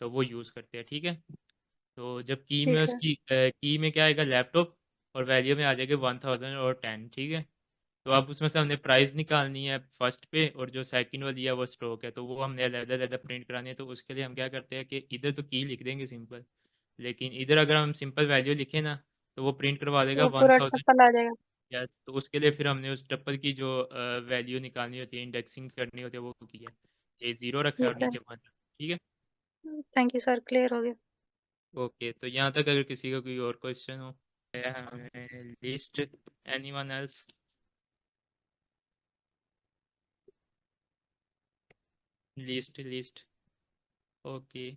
तो वो यूज़ करते हैं। ठीक है, तो जब की जी में सर। उसकी की में क्या आएगा, लैपटॉप, और वैल्यू में आ जाएगा 1010। ठीक है, तो अब उसमें से हमने प्राइस निकालनी है फर्स्ट पे और जो सेकंड वाली है वो स्टॉक है, तो वो हमने अलग-अलग प्रिंट करानी है। तो उसके लिए हम क्या करते हैं कि इधर तो की लिख देंगे सिंपल, लेकिन इधर अगर हम सिंपल वैल्यू लिखें ना तो वो प्रिंट करवा देगा वो पूरा 1000। टपल आ जाएगा। यस, तो उसके लिए फिर हमने उस टप्पल की जो वैल्यू निकालनी होती है, इंडेक्सिंग करनी होती है, वो किया, ये 0 रखा जी है और सर। नीचे 1। ठीक है, थैंक यू सर, क्लियर हो गया। ओके, तो यहाँ तक अगर किसी का कोई और क्वेश्चन हो, list, anyone else? List list, okay.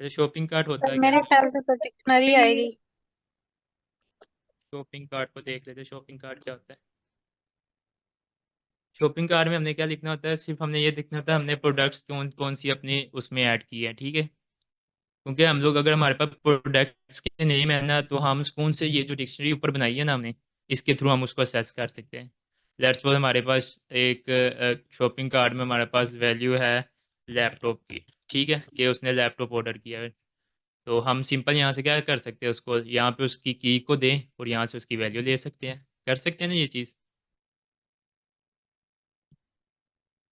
Shopping cart होता सर है क्या? मेरे ख्याल से तो डिक्शनरी आएगी। शॉपिंग कार्ट को देख लेते हैं, शॉपिंग कार्ट क्या होता है। शॉपिंग कार्ट में हमने क्या लिखना होता है, सिर्फ हमने ये लिखना होता है हमने प्रोडक्ट्स कौन कौन सी अपनी उसमें ऐड की है। ठीक है, क्योंकि हम लोग अगर हमारे पास प्रोडक्ट्स के नेम है ना, तो हम कौन से ये जो डिक्शनरी ऊपर बनाई है ना हमने, इसके थ्रू हम उसको असेस कर सकते हैं। लेट्स सपोज हमारे पास एक शॉपिंग कार्ट में हमारे पास वैल्यू है लैपटॉप की। ठीक है, कि उसने लैपटॉप ऑर्डर किया है, तो हम सिंपल यहाँ से क्या कर सकते हैं, उसको यहाँ पे उसकी की को दें और यहाँ से उसकी वैल्यू ले सकते हैं। कर सकते हैं ना ये चीज़।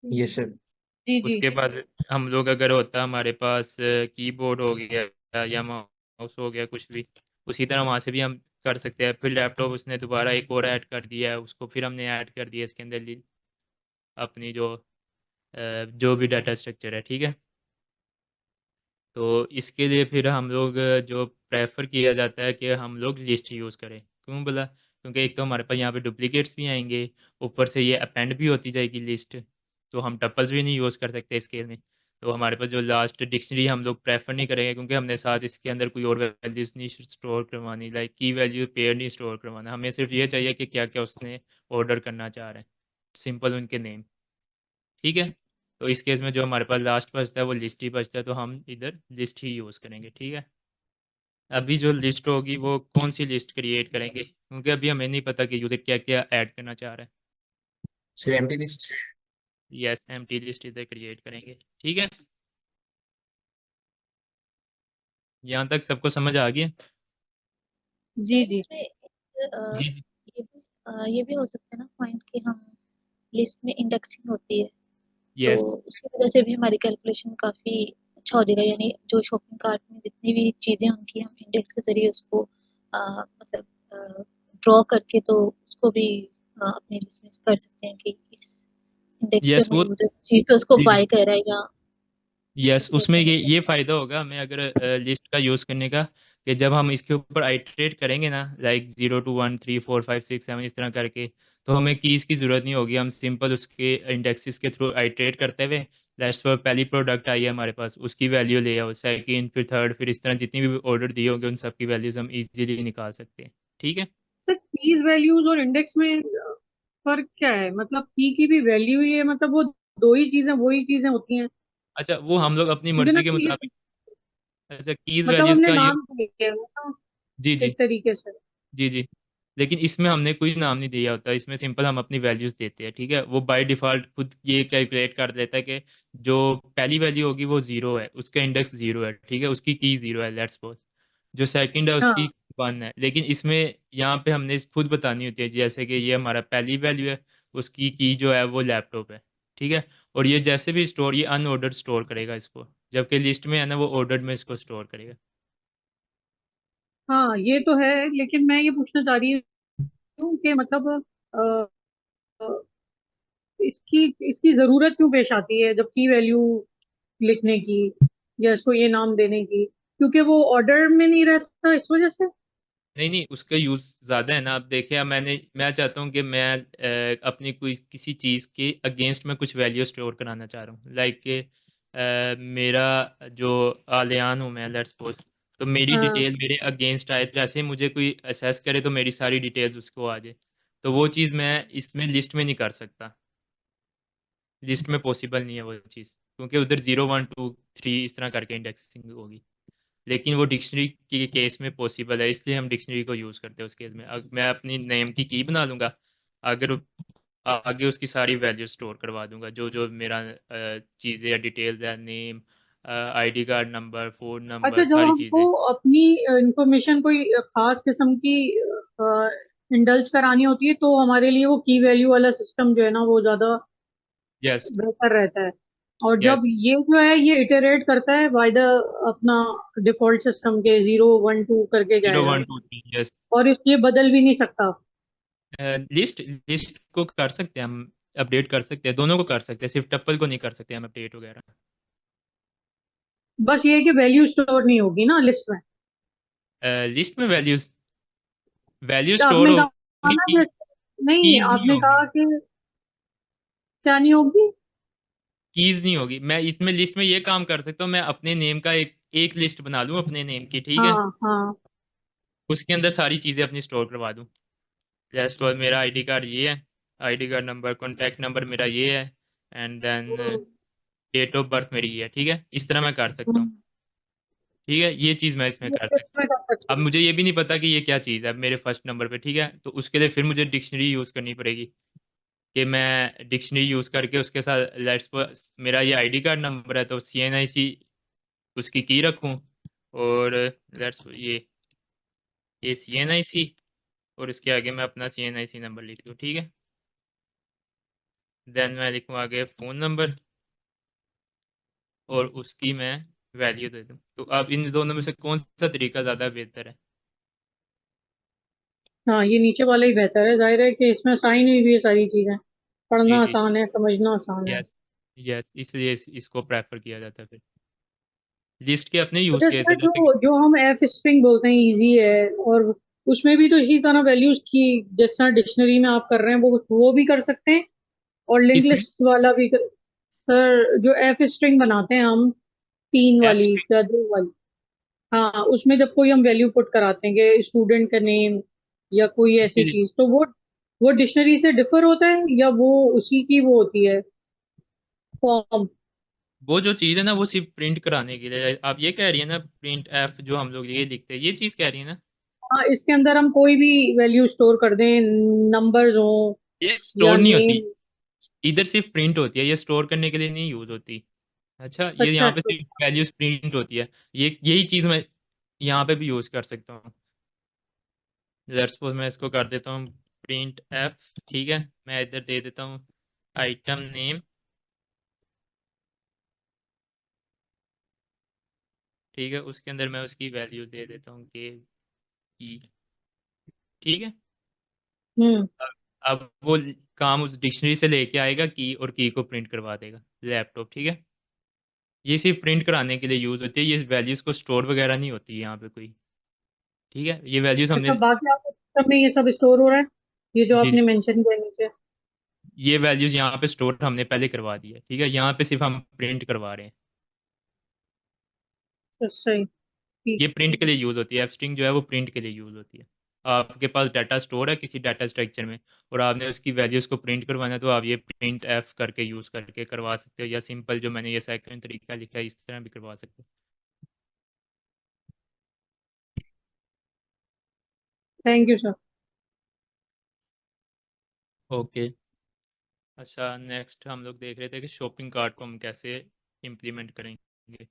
Yes sir. जी जी। उसके बाद हम लोग अगर होता हमारे पास कीबोर्ड हो गया या माउस हो गया कुछ भी, उसी तरह वहाँ से भी हम कर सकते हैं। फिर लैपटॉप उसने दोबारा एक और ऐड कर दिया है, उसको फिर हमने ऐड कर दिया इसके अंदर अपनी जो भी डाटा स्ट्रक्चर है। ठीक है, तो इसके लिए फिर हम लोग जो प्रेफर किया जाता है कि हम लोग लिस्ट यूज़ करें। क्यों बोला? क्योंकि एक तो हमारे पास यहाँ पे डुप्लीकेट्स भी आएंगे, ऊपर से ये अपेंड भी होती जाएगी लिस्ट, तो हम टपल्स भी नहीं यूज़ कर सकते इस केस में। तो हमारे पास जो लास्ट डिक्शनरी हम लोग प्रेफर नहीं करेंगे, क्योंकि हमने साथ इसके अंदर कोई और वैल्यूज़ नहीं स्टोर करवानी, लाइक की वैल्यू पेयर नहीं स्टोर करवाना। हमें सिर्फ ये चाहिए कि क्या क्या उसने ऑर्डर करना चाह रहे हैं, सिंपल उनके नेम। ठीक है, तो इस केस में जो हमारे पास लास्ट बचता है वो लिस्ट ही बचता है, तो हम इधर लिस्ट ही यूज़ करेंगे। ठीक है, अभी जो लिस्ट होगी वो कौन सी लिस्ट क्रिएट करेंगे, क्योंकि अभी हमें नहीं पता कि यूज़र क्या क्या ऐड करना चाह रहा है। Sir empty list. Yes, empty list इधर क्रिएट करेंगे। ठीक है, यहाँ तक सबको समझ आ गया? जी सर जी। इसमें जी जी। ये भी हो सकता है ना पॉइंट कि हम लिस्ट में इंडेक्सिंग होती है तो यस उसकी वजह से भी हमारी कैलकुलेशन काफी अच्छा हो जाएगा, यानी जो शॉपिंग कार्ट में जितनी भी चीजें उनकी हम इंडेक्स के जरिए उसको मतलब ड्रॉ करके तो उसको भी अपनी लिस्ट में कर सकते हैं कि इस इंडेक्स पे यस वो मौजूद है चीज तो उसको जी जी। बाय कर रहा है या यस, दूसरे उसमें पे ये फ़ायदा होगा हमें अगर लिस्ट का यूज़ करने का, कि जब हम इसके ऊपर आइट्रेट करेंगे ना, लाइक 0 to 1 3 4 5 6 7 इस तरह करके, तो हमें कीज़ की ज़रूरत नहीं होगी। हम सिंपल उसके इंडेक्सेस के थ्रू आइट्रेट करते हुए, लेट्स फॉर पहली प्रोडक्ट आई है हमारे पास, उसकी वैल्यू ले आओ, सेकंड, फिर थर्ड, फिर इस तरह जितनी भी ऑर्डर दिए होंगे उन सब की वैल्यूज़ हम इजीली निकाल सकते हैं। ठीक है। तो कीज वैल्यूज और इंडेक्स में फर्क क्या है? मतलब की भी वैल्यू ही है, मतलब वो दो ही चीजें वही चीजें होती हैं? अच्छा, वो हम लोग अपनी मुझे मर्ज़ी के लगता है मुताबिक, अच्छा कीज़ मतलब वैल्यूज़ हमने का ये, नाम दिया है मतलब जी जी एक तरीके से। जी जी, लेकिन इसमें हमने कोई नाम नहीं दिया होता, इसमें सिंपल हम अपनी वैल्यूज़ देते हैं। ठीक है, वो बाय डिफ़ॉल्ट खुद ये कैलकुलेट कर देता है कि जो पहली वैल्यू होगी वो ज़ीरो है, उसका इंडेक्स ज़ीरो है। ठीक है, उसकी की ज़ीरो है, लेट्स सपोज। जो सेकंड है उसकी हाँ वन है, लेकिन इसमें यहाँ पे हमने खुद बतानी होती है, जैसे कि ये हमारा पहली वैल्यू है, उसकी की जो है वो लैपटॉप है। ठीक है, और ये जैसे भी स्टोर, ये अनऑर्डर्ड स्टोर करेगा इसको, जबकि लिस्ट में है ना वो ऑर्डर्ड में इसको स्टोर करेगा। हाँ, ये तो है, लेकिन मैं ये पूछना चाह रही हूँ कि मतलब अ, अ, इसकी इसकी जरूरत क्यों पेश आती है जब की वैल्यू लिखने की या इसको ये नाम देने की? क्योंकि वो ऑर्डर में नहीं रहता इस वजह से। नहीं नहीं, उसका यूज़ ज़्यादा है ना। आप देखिए, अब मैं चाहता हूँ कि मैं अपनी कोई किसी चीज़ के अगेंस्ट में कुछ वैल्यू स्टोर कराना चाह रहा हूँ, लाइक कि मेरा जो आलियान हूँ मैं, लेट्स सपोज, तो मेरी हाँ डिटेल मेरे अगेंस्ट आए, तो जैसे ही मुझे कोई असेस करे तो मेरी सारी डिटेल्स उसको आ जाए, तो वो चीज़ मैं इसमें लिस्ट में नहीं कर सकता। लिस्ट में पॉसिबल नहीं है वो चीज़, क्योंकि उधर 0 1 2 3 इस तरह करके इंडेक्सिंग होगी। लेकिन वो डिक्शनरी के केस में पॉसिबल है, इसलिए हम डिक्शनरी को यूज़ करते हैं उस केस में। मैं अपनी नेम की बना लूँगा, अगर आगे उसकी सारी वैल्यू स्टोर करवा दूंगा, जो जो मेरा चीज़ें या डिटेल्स है, name, ID card number, phone अच्छा, नंबर, जब सारी हमको चीज़ें। अपनी इंफॉर्मेशन कोई खास किस्म की इंडल्ज करानी होती है तो हमारे लिए वो की वैल्यू वाला सिस्टम जो है ना वो ज्यादा यस बेहतर रहता है। और जब यस, ये जो है ये इटरेट करता है बाय द अपना डिफॉल्ट सिस्टम के 0 1 2 करके 0 जाएगा 1 2 3, यस। और ये बदल भी नहीं सकता। लिस्ट लिस्ट को कर सकते हैं हम, अपडेट कर सकते हैं, दोनों को कर सकते हैं, सिर्फ टप्पल को नहीं कर सकते हम अपडेट वगैरह। बस ये है कि वैल्यू स्टोर नहीं होगी ना लिस्ट में। लिस्ट में वैल्यूज वैल्यू तो स्टोर आपने कहा होगी, ना कि नहीं, कीज नहीं आपने होगी। कहा कि क्या नहीं होगी? कीज नहीं होगी। मैं इसमें लिस्ट में ये काम कर सकता हूँ, मैं अपने नेम का एक लिस्ट बना लूँ अपने नेम की। ठीक है, हाँ हाँ। उसके अंदर सारी चीज़ें अपनी स्टोर करवा दूँ। जैसे और मेरा आईडी कार्ड ये है, ID card number, contact number मेरा ये है, and then hmm, date of birth मेरी ये है। ठीक है, इस तरह मैं कर सकता हूँ। हम्म, ठीक है, ये चीज़ मैं इसमें ये कर सकता हूँ। इसमें कर सकते अब हैं। मुझे ये भी नहीं पता कि ये क्या चीज़ है मेरे फर्स्ट नंबर पे। ठीक है, तो उसके लिए फिर मुझे डिक्शनरी यूज़ करनी पड़ेगी, कि मैं डिक्शनरी यूज़ करके उसके साथ, लेट्स मेरा ये आईडी कार्ड नंबर है तो CNIC उसकी की रखूँ, और लेट्स ये CNIC, और इसके आगे मैं अपना CNIC नंबर लिख दूँ। ठीक है, देन मैं लिखूँ आगे फ़ोन नंबर, और उसकी मैं वैल्यू दे दूँ। तो अब इन दोनों में से कौन सा तरीका ज़्यादा बेहतर है? हाँ, ये नीचे वाला ही बेहतर है, जाहिर है कि इसमें साइन हुई भी है सारी चीजें, जी पढ़ना जी आसान है, समझना आसान है। यस यस, इसलिए इसको प्रेफर किया जाता है। फिर लिस्ट के अपने यूज़ तो केस इसका है, जैसे कि जो जो हम एफ स्ट्रिंग बोलते हैं इजी है, और उसमें भी तो इसी तरह वैल्यूज की जिस तरह डिक्शनरी में आप कर रहे हैं वो भी कर सकते हैं, और लिंक किसमें? लिस्ट वाला भी सर जो एफ स्ट्रिंग बनाते हैं हम, तीन ऐप वाली स्ट्रिंग? या दो वाली। हाँ, उसमें जब कोई हम वैल्यू पुट कराते हैं कि स्टूडेंट का नेम या कोई ऐसी चीज, तो वो डिक्शनरी से डिफर होता है या वो उसी की वो होती है फॉर्म? वो जो चीज़ है ना वो सिर्फ प्रिंट कराने के लिए, आप ये कह रही है ना, प्रिंट एफ जो हम लोग ये लिखते हैं, ये चीज़ कह रही है ना? हाँ, इसके अंदर हम कोई भी वैल्यू स्टोर कर दें, नंबर्स हो ये या स्टोर नहीं होती, नेम। इधर सिर्फ प्रिंट होती है, ये स्टोर करने के लिए नहीं यूज होती। अच्छा, ये अच्छा यहाँ पे अच्छा। सिर्फ वैल्यूज प्रिंट होती है। ये यही चीज़ मैं यहाँ पे भी यूज़ कर सकता हूँ। लेट्स सपोज मैं इसको कर देता हूँ प्रिंट एफ। ठीक है, मैं इधर दे देता हूँ आइटम नेम। ठीक है, उसके अंदर मैं उसकी वैल्यू दे देता हूँ कि की। ठीक है, हम्म। अब वो काम उस डिक्शनरी से लेके आएगा की, और की को प्रिंट करवा देगा लैपटॉप। ठीक है, ये सिर्फ प्रिंट कराने के लिए यूज़ होती है, ये वैल्यूज़ को स्टोर वगैरह नहीं होती है यहाँ पे कोई। ठीक है, ये वैल्यूज़ हमने, अच्छा, बाकी आपके सिस्टम में ये सब स्टोर हो रहा है, ये जो जी जी, आपने मेंशन किया नीचे? ये वैल्यूज़ यहाँ पे स्टोर हमने पहले करवा दी है। ठीक है, यहाँ पे सिर्फ हम प्रिंट करवा रहे हैं। तो सही, ठीक। ये प्रिंट के लिए यूज़ होती है, एफ स्ट्रिंग जो है वो प्रिंट के लिए यूज़ होती है। आपके पास डाटा स्टोर है किसी डाटा स्ट्रक्चर में, और आपने उसकी वैल्यूज़ को प्रिंट करवाना है, तो आप ये प्रिंट एफ करके यूज़ करके करवा सकते हो, या सिंपल जो मैंने ये सेकंड तरीका लिखा है इस तरह भी करवा सकते थैंक यू सर। हो। ओके। अच्छा, नेक्स्ट हम लोग देख रहे थे कि शॉपिंग कार्ट को हम कैसे इम्प्लीमेंट करेंगे।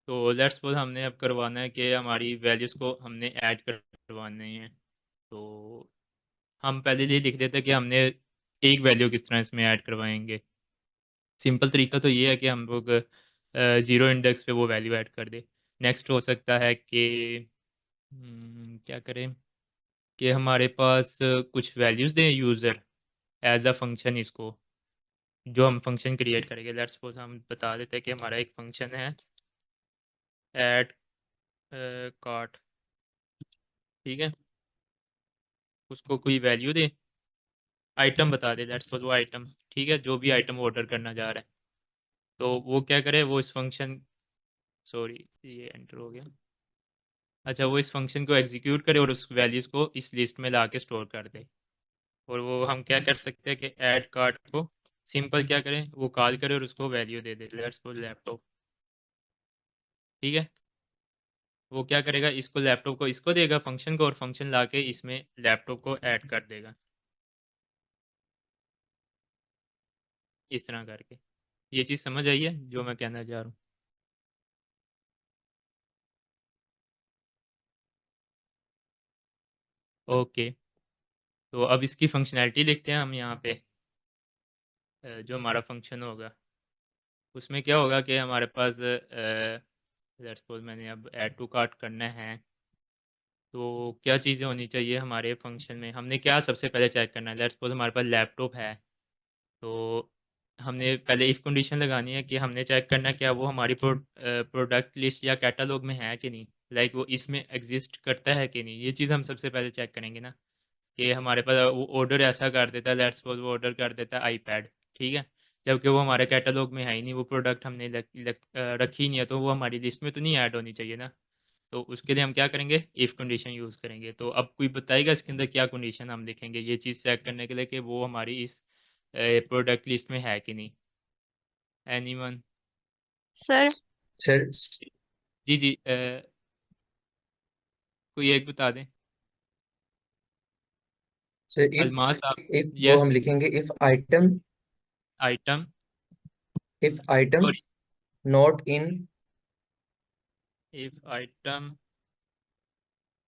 तो लेट्स सपोज हमने अब करवाना है कि हमारी वैल्यूज़ को हमने ऐड करवाने हैं। तो हम पहले ये लिख देते हैं कि हमने एक वैल्यू किस तरह इसमें ऐड करवाएंगे। सिंपल तरीका तो ये है कि हम लोग ज़ीरो इंडेक्स पे वो वैल्यू ऐड कर दे। नेक्स्ट हो सकता है कि क्या करें कि हमारे पास कुछ वैल्यूज़ दें यूज़र एज अ फंक्शन, इसको जो हम फंक्शन क्रिएट करेंगे। लेट्स सपोज हम बता देते हैं कि हमारा एक फंक्शन है ऐड कार्ट। ठीक है, उसको कोई वैल्यू दे, आइटम बता दे, लेट्स सपोज वो आइटम। ठीक है, जो भी आइटम ऑर्डर करना चाह रहा है, तो वो क्या करे, वो इस फंक्शन, सॉरी ये एंटर हो गया। अच्छा, वो इस फंक्शन को एग्जीक्यूट करे और उस वैल्यूज़ को इस लिस्ट में ला के स्टोर कर दे। और वो हम क्या कर सकते हैं कि ऐड कार्ट को सिंपल क्या करें, वो कॉल करे और उसको value they they, let's suppose laptop. ठीक है, वो क्या करेगा, इसको लैपटॉप को इसको देगा फंक्शन को, और फंक्शन ला के इसमें लैपटॉप को ऐड कर देगा इस तरह करके। ये चीज़ समझ आई है जो मैं कहना चाह रहा हूँ? ओके, तो अब इसकी फंक्शनैलिटी लिखते हैं हम यहाँ पे। जो हमारा फंक्शन होगा उसमें क्या होगा कि हमारे पास लेट्स सपोज मैंने अब ऐड टू कार्ट करना है, तो क्या चीज़ें होनी चाहिए हमारे फंक्शन में, हमने क्या सबसे पहले चेक करना है। लेट्स सपोज हमारे पास लैपटॉप है, तो हमने पहले इफ़ कंडीशन लगानी है कि हमने चेक करना है क्या वो हमारी प्रोडक्ट लिस्ट या कैटलॉग में है कि नहीं, लाइक वो इसमें एग्जिस्ट करता है कि नहीं। ये चीज़ हम सबसे पहले चेक करेंगे ना, कि हमारे पास वो ऑर्डर ऐसा कर देता है, लेट्स सपोज वो ऑर्डर कर देता है आईपैड। ठीक है, जबकि वो हमारे कैटलॉग में है ही नहीं, वो प्रोडक्ट हमने रखी ही नहीं है, तो वो हमारी लिस्ट में तो नहीं ऐड होनी चाहिए ना। तो उसके लिए हम क्या करेंगे, इफ़ कंडीशन यूज़ करेंगे। तो अब कोई बताएगा इसके अंदर क्या कंडीशन हम लिखेंगे ये चीज़ चेक करने के लिए कि वो हमारी इस प्रोडक्ट लिस्ट में है कि नहीं। एनीवन? सर सर जी जी, कोई एक बता दें। सर अल्मास आप? इफ वो यस। हम लिखेंगे item, if item sorry, not in if item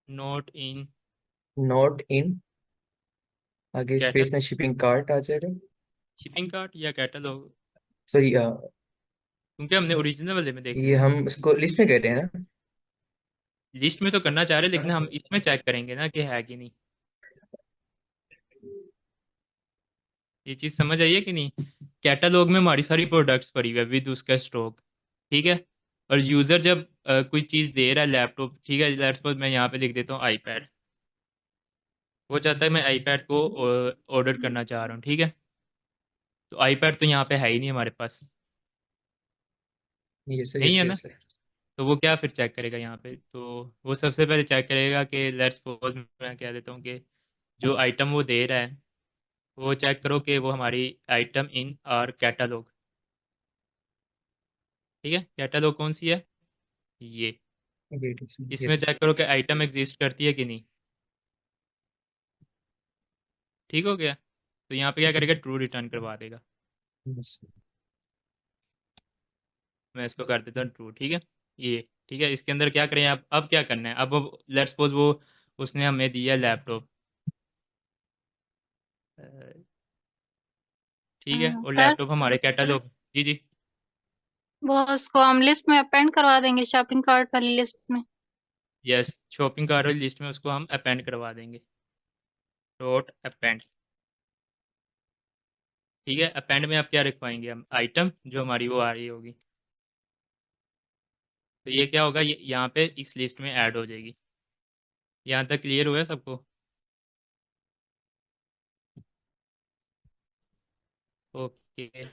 not in not in आगे स्पेस में कैटलॉग, शिपिंग कार्ट आ जाएगा। शिपिंग कार्ट या कैटलॉग, सॉरी क्योंकि हमने ओरिजिनल वाले में देखना ये है ना। हम इसको लिस्ट में कह रहे हैं ना। लिस्ट में तो करना चाह रहे, लेकिन हम इसमें चेक करेंगे ना कि है कि नहीं। ये चीज़ समझ आई है कि नहीं? कैटलॉग में हमारी सारी प्रोडक्ट्स पड़ी हुई है विद उसका स्टॉक। ठीक है, और यूज़र जब कोई चीज़ दे रहा है, लैपटॉप, ठीक है, लेट्स सपोज मैं यहाँ पे लिख देता हूँ आईपैड, वो चाहता है मैं आईपैड को ऑर्डर करना चाह रहा हूँ, ठीक है। तो आईपैड तो यहाँ पे है ही नहीं हमारे पास, यस सर, नहीं यस है ना। Yes sir. तो वो क्या फिर चेक करेगा यहाँ पे, तो वो सबसे पहले चेक करेगा कि लेट्स सपोज मैं कह देता हूँ कि जो आइटम वो दे रहा है, वो चेक करो कि वो हमारी आइटम इन और कैटलॉग, ठीक है। कैटलॉग कौन सी है, ये। वेट, इसमें यस चेक करो कि आइटम एग्जिस्ट करती है कि नहीं, ठीक हो गया। तो यहाँ पे क्या करेगा, ट्रू रिटर्न करवा देगा। सर। मैं इसको कर देता हूँ ट्रू, ठीक है। ये ठीक है, इसके अंदर क्या करें अब क्या करना है, अब लेट्स सपोज वो उसने हमें दिया लैपटॉप, ठीक है, और सर लैपटॉप हमारे कैटलॉग, जी जी, वो उसको हम लिस्ट में अपेंड करवा देंगे, शॉपिंग कार्ट वाली लिस्ट में। यस, शॉपिंग कार्ट वाली लिस्ट में उसको हम अपेंड करवा देंगे, डॉट अपेंड, ठीक है। अपेंड में आप क्या लिखवाएंगे, हम आइटम जो हमारी वो आ रही होगी, तो ये क्या होगा, ये यहाँ पे इस लिस्ट में ऐड हो जाएगी। यहाँ तक क्लियर हुआ है सबको, ओके।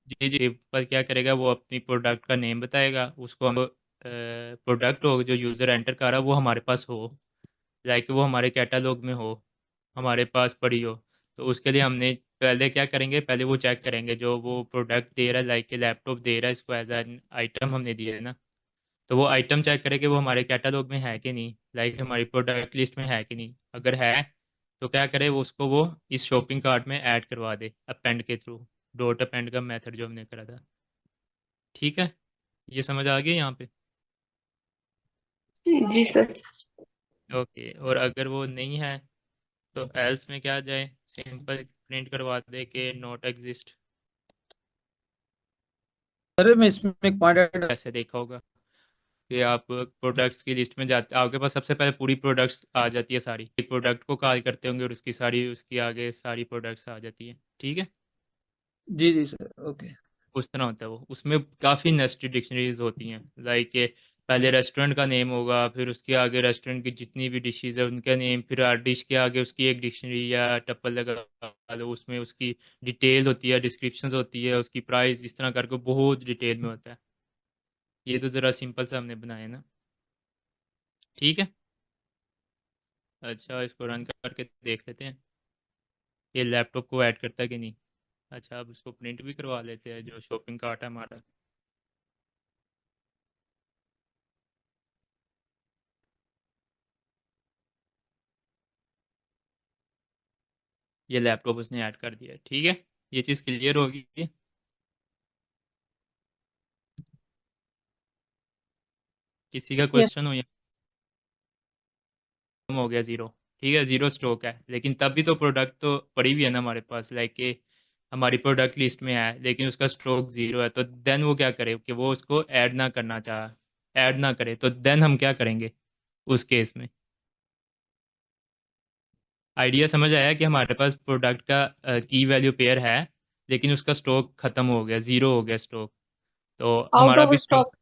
जी जी, पर क्या करेगा, वो अपनी प्रोडक्ट का नेम बताएगा, उसको हम प्रोडक्ट हो जो यूज़र एंटर कर रहा है वो हमारे पास हो, लाइक वो हमारे कैटलॉग में हो, हमारे पास पड़ी हो। तो उसके लिए हमने पहले क्या करेंगे, पहले वो चेक करेंगे जो वो प्रोडक्ट दे रहा है, लाइक लैपटॉप दे रहा है, इसको एज एन आइटम हमने दिया है ना, तो वो आइटम चेक करेंगे वो हमारे कैटलॉग में है कि नहीं, लाइक हमारी प्रोडक्ट लिस्ट में है कि नहीं। अगर है तो क्या करे, वो उसको वो इस शॉपिंग कार्ट में ऐड करवा दे अपेंड के थ्रू, डॉट अपेंड का मेथड जो हमने करा था, ठीक है। ये समझ आ गया यहाँ पे, जी सर। ओके। और अगर वो नहीं है तो एल्स में क्या जाए, सिंपल प्रिंट करवा दे के नॉट एग्जिस्ट। सर मैं इसमें एक पॉइंट ऐड। ऐसे देखा होगा कि आप प्रोडक्ट्स की लिस्ट में जाते, आपके पास सबसे पहले पूरी प्रोडक्ट्स आ जाती है सारी, एक प्रोडक्ट को कॉल करते होंगे और उसकी सारी, उसकी आगे सारी प्रोडक्ट्स आ जाती है, ठीक है। जी जी सर, ओके। उस तरह होता है वो, उसमें काफ़ी नेस्टेड डिक्शनरीज होती हैं, लाइक पहले रेस्टोरेंट का नेम होगा, फिर उसके आगे रेस्टोरेंट की जितनी भी डिशेज है उनका नेम, फिर हर डिश के आगे उसकी एक डिक्शनरी या टप्पल लगा लो, उसमें उसकी डिटेल होती है, डिस्क्रिप्शन होती है, उसकी प्राइस, इस तरह करके बहुत डिटेल में होता है। ये तो ज़रा सिंपल सा हमने बनाया ना, ठीक है। अच्छा, इसको रन करके देख लेते हैं ये लैपटॉप को ऐड करता है कि नहीं। अच्छा, अब उसको प्रिंट भी करवा लेते हैं जो शॉपिंग कार्ट है हमारा। ये लैपटॉप उसने ऐड कर दिया है, ठीक है। ये चीज़ क्लियर होगी, किसी का यस। क्वेश्चन हो, या कम हो गया ज़ीरो, ठीक है, ज़ीरो स्टॉक है, लेकिन तब भी तो प्रोडक्ट तो पड़ी हुई है ना हमारे पास, लाइक कि हमारी प्रोडक्ट लिस्ट में है लेकिन उसका स्टॉक ज़ीरो है, तो देन वो क्या करे कि वो उसको ऐड ना करना चाह, ऐड ना करे, तो देन हम क्या करेंगे उस केस में। आइडिया समझ आया कि हमारे पास प्रोडक्ट का की वैल्यू पेयर है लेकिन उसका स्टॉक ख़त्म हो गया, ज़ीरो हो गया स्टॉक, तो आउट हमारा ऑफ भी स्टॉक, स्टॉक।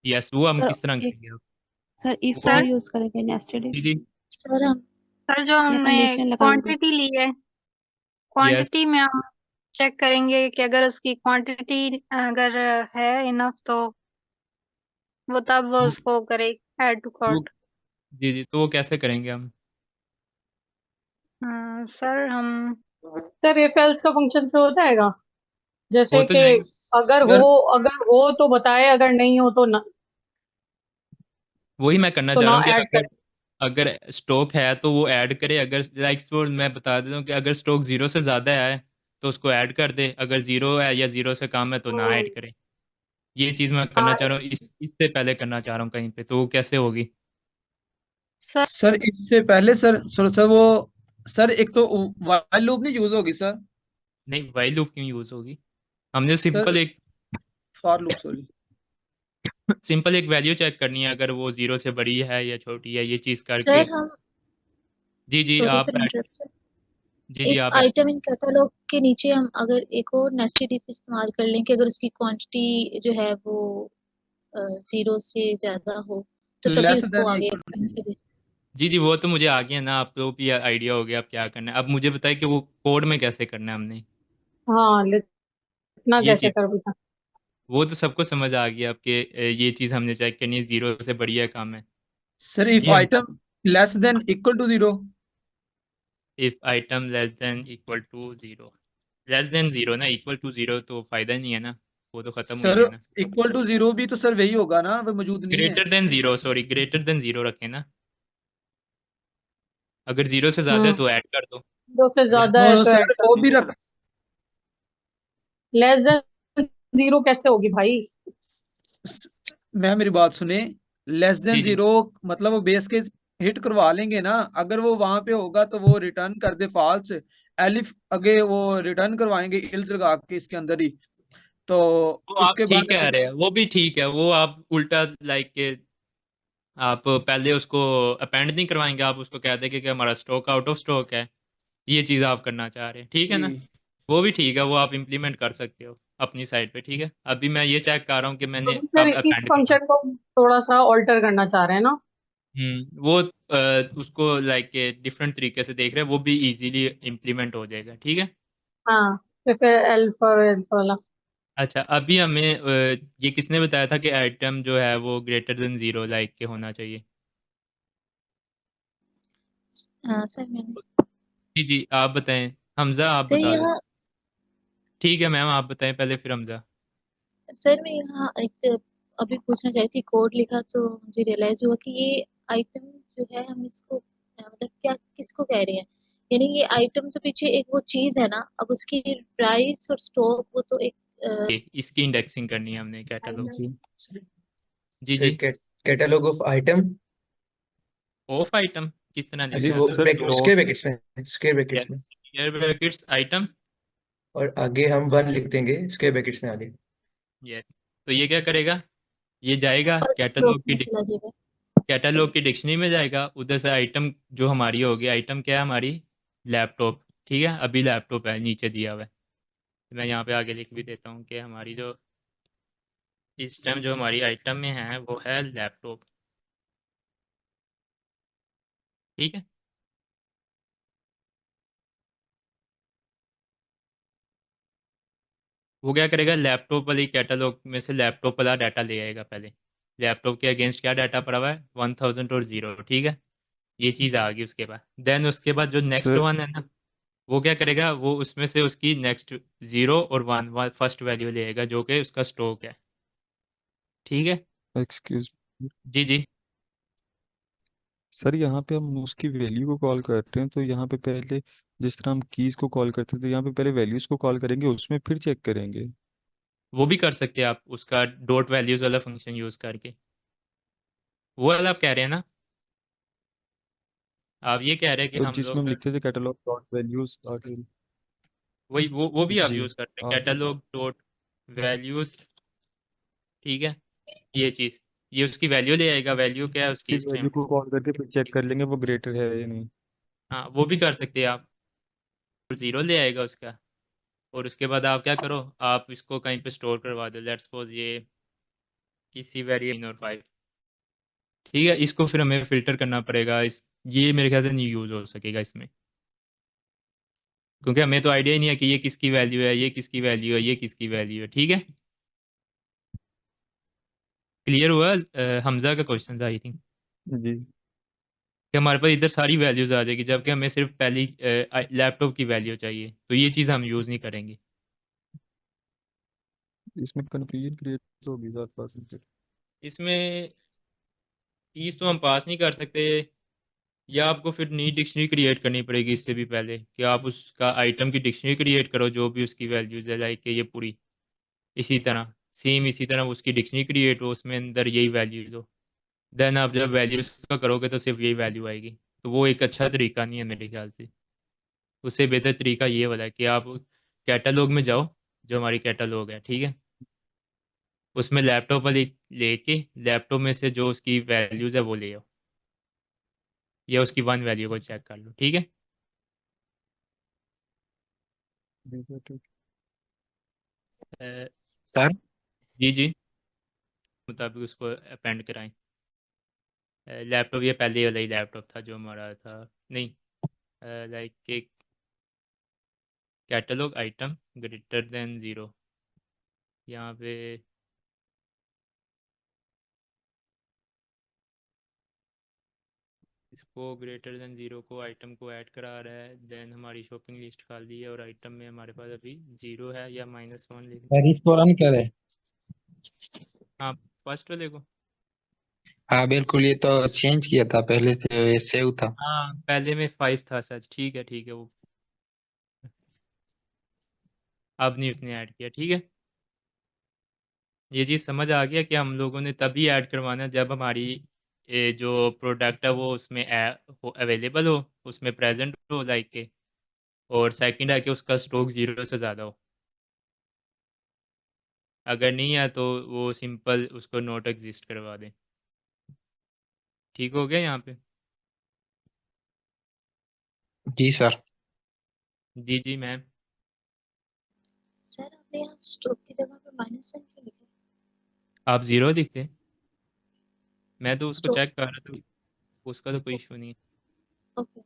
यस, वो हम सर किस तरह एक करेंगे अब? सर इफ वो को सर यूज करेंगे नेस्टेड इफ जी जी, सर हम सर जो या हमने कंडीशन लगाएंगे। क्वांटिटी ली है, यस, क्वांटिटी में हम चेक करेंगे कि अगर उसकी क्वांटिटी अगर है इनफ तो वो तब वो उसको करे ऐड टू वो कार्ट। जी जी, तो वो कैसे करेंगे हम? सर हम सर इफ एल्स का फंक्शन से हो जाएगा, हो जैसे तो कि जाएगा, अगर हो, सर अगर हो तो बताए, अगर नहीं हो वही मैं करना तो चाह ना रहा हूँ कि ऐड अगर अगर स्टॉक है तो वो ऐड करे, अगर लाइक वो मैं बता देता हूँ कि अगर स्टॉक ज़ीरो से ज़्यादा है तो उसको ऐड कर दे, अगर ज़ीरो है या ज़ीरो से कम है तो ना ऐड करें। करे। ये चीज़ मैं करना हाँ। चाह रहा हूँ, इससे पहले करना चाह रहा हूँ कहीं पे, तो वो कैसे होगी? सर सर इससे पहले सर वो सर एक तो वाइल लूप नहीं यूज होगी सर। नहीं, वाइल लूप क्यों यूज़ होगी, हमने सर सिंपल एक फॉर लूप सॉरी। सिंपल एक वैल्यू चेक करनी है, अगर वो ज़ीरो से बड़ी है या छोटी है, ये चीज़ करके। सर हम जी जी, सॉरी आप फॉर इंटरप्शन। जी जी इफ आप आइटम इन कैटलॉग के नीचे हम अगर एक और नेस्टेड इफ इस्तेमाल कर लें कि अगर उसकी क्वांटिटी जो है वो 0 से ज्यादा हो तो तभी लेस उसको देन आगे इक्वल print टू। करें। जी जी वो तो मुझे आ गया ना, आपको भी आइडिया हो गया अब क्या करना है। अब मुझे बताइए कि वो कोड में कैसे करना है हमने हाँ, लिखना ये कैसे चीज़। कर बेटा? वो तो सबको समझ आ गया आपके, ये चीज़ हमने चेक करनी है, जीरो से बढ़िया काम है। सर इफ ये हम item less than equal to 0। If item less than equal to zero, less than zero ना, इक्वल टू जीरो तो फायदा नहीं है ना, वो तो खत्म हुई सर है ना। इक्वल टू 0 भी तो सर वही होगा ना, वो मौजूद नहीं है। Greater than zero, sorry greater than zero रखें ना, अगर जीरो से ज्यादा है हम्म, तो ऐड कर दो। 2 से लेस ज्यादा नो है नो तो सर ऐड कर वो दें। भी रख। लेस देन 0 कैसे होगी भाई? मैं मेरी बात सुने। लेस देन जी जी 0 मतलब वो बेस के हिट करवा लेंगे ना, अगर वो वहां पे होगा तो वो रिटर्न कर दे फॉल्स। एलिफ आगे वो रिटर्न करवाएंगे इल्स लगा के इसके अंदर ही। तो वो आप उसके ठीक बाद कह रहे हैं, वो भी ठीक है, वो आप उल्टा लाइक के आप पहले उसको अपेंड नहीं करवाएंगे, आप उसको कह देंगे कि हमारा स्टॉक आउट ऑफ स्टॉक है, ये चीज़ आप करना चाह रहे हैं, ठीक है जी। ना। वो भी ठीक है, वो आप इम्प्लीमेंट कर सकते हो अपनी साइड पे, ठीक है। अभी मैं ये चेक कर रहा हूँ कि तो मैंने भी सर कब इसी अपेंड करना है। फंक्शन को थोड़ा सा ऑल्टर करना चाह रहे हैं ना? वो उसको लाइक डिफरेंट तरीके से देख रहे हैं, वो भी इजीली इम्प्लीमेंट हो जाएगा, ठीक है। हाँ, तो फिर एल्फ और एल्फ वाला। अच्छा अभी हमें ये किसने बताया था कि आइटम जो है वो ग्रेटर देन जीरो लाइक के होना चाहिए। सर मैंने जी जी आप बताएं, हमजा आप सर बता दो। यहाँ ठीक है मैम आप बताएं पहले फिर हमजा। सर मैं यहाँ एक अभी पूछना चाहती थी, कोड लिखा तो मुझे रियलाइज हुआ कि ये आइटम जो है हम इसको मतलब क्या किसको कह रहे हैं। यानी ये आइटम तो पीछे एक वो चीज है ना, अब उसकी प्राइस और स्टॉक वो तो एक इसकी इंडेक्सिंग करनी है हमने कैटलॉग की। जी जी सर जी catalog of item. Of item किस तरह अभी लिखना है। वो सर स्क्वायर डॉट। ब्रैकेट्स में, स्क्वायर ब्रैकेट्स में। Yes square brackets item. और आगे हम वन लिख देंगे स्क्वायर ब्रैकेट्स में आगे। यस तो ये क्या करेगा, ये जाएगा फर्स्ट स्टॉक में चला जाएगा। कैटलॉग की डिक्शनरी में जाएगा, उधर से आइटम जो हमारी होगी, आइटम क्या है हमारी, लैपटॉप। ठीक है अभी लैपटॉप है नीचे दिया हुआ है, मैं यहाँ पे आगे लिख भी देता हूँ कि हमारी जो इस टाइम जो हमारी आइटम में है वो है लैपटॉप। ठीक है वो क्या करेगा, लैपटॉप वाली कैटलॉग में से लैपटॉप वाला डाटा ले आएगा पहले। लैपटॉप के अगेंस्ट क्या डाटा पड़ा हुआ है, 1000 और जीरो, ठीक है। ये चीज़ आ गई उसके बाद, देन उसके बाद जो नेक्स्ट सर वन है ना, वो क्या करेगा, वो उसमें से उसकी नेक्स्ट जीरो और वन फर्स्ट वैल्यू ले आएगा जो कि उसका स्टॉक है। ठीक है एक्सक्यूज जी जी सर, यहाँ पे हम उसकी वैल्यू को कॉल करते हैं तो यहाँ पे पहले जिस तरह हम कीज को कॉल करते हैं तो यहाँ पे पहले वैल्यूज को कॉल करेंगे, उसमें फिर चेक करेंगे। वो भी कर सकते हैं आप उसका डॉट वैल्यूज वाला फंक्शन यूज़ करके, वो वाला आप कह रहे हैं ना, आप ये कह रहे हैं कि और हम जिसमें हम लोग लिखते थे कैटलॉग डॉट वैल्यूज आगे। वही वो भी आप जी यूज़ करते हैं आगे। Catalogue dot values. ठीक है ये चीज़, ये उसकी वैल्यू ले आएगा, वैल्यू क्या है उसकी फिर स्ट्रीम। वैल्यू को कॉल करके फिर चेक कर लेंगे वो ग्रेटर है या नहीं। हाँ वो भी कर सकते हैं आप, ज़ीरो ले आएगा उसका। और उसके बाद आप क्या करो, आप इसको कहीं पे स्टोर करवा दो, लेट्स सपोज ये किसी वेरिएबल और फाइव। ठीक है इसको फिर हमें फ़िल्टर करना पड़ेगा, इस ये मेरे ख्याल से नहीं यूज़ हो सकेगा इसमें, क्योंकि हमें तो आइडिया ही नहीं है कि ये किसकी वैल्यू है, ये किसकी वैल्यू है, ये किसकी वैल्यू है। ठीक है क्लियर हुआ हमजा का क्वेश्चन था आई थिंक, जी कि हमारे पास इधर सारी वैल्यूज आ जाएगी जबकि हमें सिर्फ पहली लैपटॉप की वैल्यू चाहिए, तो ये चीज़ हम यूज़ नहीं करेंगे। इसमें कन्फ्यूजन क्रिएट होगी ज़्यादा बात में फिर। इसमें चीज़ तो हम पास नहीं कर सकते, या आपको फिर नई डिक्शनरी क्रिएट करनी पड़ेगी इससे भी पहले, कि आप उसका आइटम की डिक्शनरी क्रिएट करो जो भी उसकी वैल्यूज है, लाइक ये पूरी इसी तरह सेम इसी तरह उसकी डिक्शनरी क्रिएट हो, उसमें अंदर यही वैल्यूज हो, देन आप जब वैल्यूज का करोगे तो सिर्फ यही वैल्यू आएगी। तो वो एक अच्छा तरीका नहीं है मेरे ख्याल से, उससे बेहतर तरीका ये वाला है कि आप कैटलॉग में जाओ, जो हमारी कैटलॉग है ठीक है, उसमें लैपटॉप वाली लेके लैपटॉप में से जो उसकी वैल्यूज़ है वो ले आओ, या उसकी वन वैल्यू को चेक कर लो। ठीक है अ, सर जी जी मुताबिक उसको अपेंड कराएं। लैपटॉप ये पहले वाला ही लैपटॉप था जो हमारा था, नहीं, लाइक एक catalogue item greater than zero, यहाँ पे इसको ग्रेटर देन ज़ीरो को आइटम को ऐड करा रहा है, देन हमारी शॉपिंग लिस्ट खाली है और आइटम में हमारे पास अभी ज़ीरो है या -1 लिख दें। सर इसको रन करें। हाँ, फर्स्ट वाले को। हाँ बिल्कुल, ये तो चेंज किया था, पहले से ये सेव था। हाँ, पहले में 5 था सच, ठीक है वो अब नहीं उसने ऐड किया, ठीक है। ये चीज़ समझ आ गया कि हम लोगों ने तभी ऐड करवाना है जब हमारी जो प्रोडक्ट है वो उसमें अवेलेबल हो, उसमें प्रेजेंट हो, लाइक के, और सेकंड है कि उसका स्टॉक ज़ीरो से ज़्यादा हो। अगर नहीं है तो वो सिंपल उसको नॉट एग्जिस्ट करवा दें। ठीक हो गया यहाँ पे? जी सर। जी जी मैम। सर आपने यहाँ स्ट्रोक की जगह पे -1 क्यों लिखा आप ज़ीरो लिखते, मैं तो है? उसको स्ट्रोक, चेक कर रहा था, उसका तो कोई इशू नहीं है। ओके।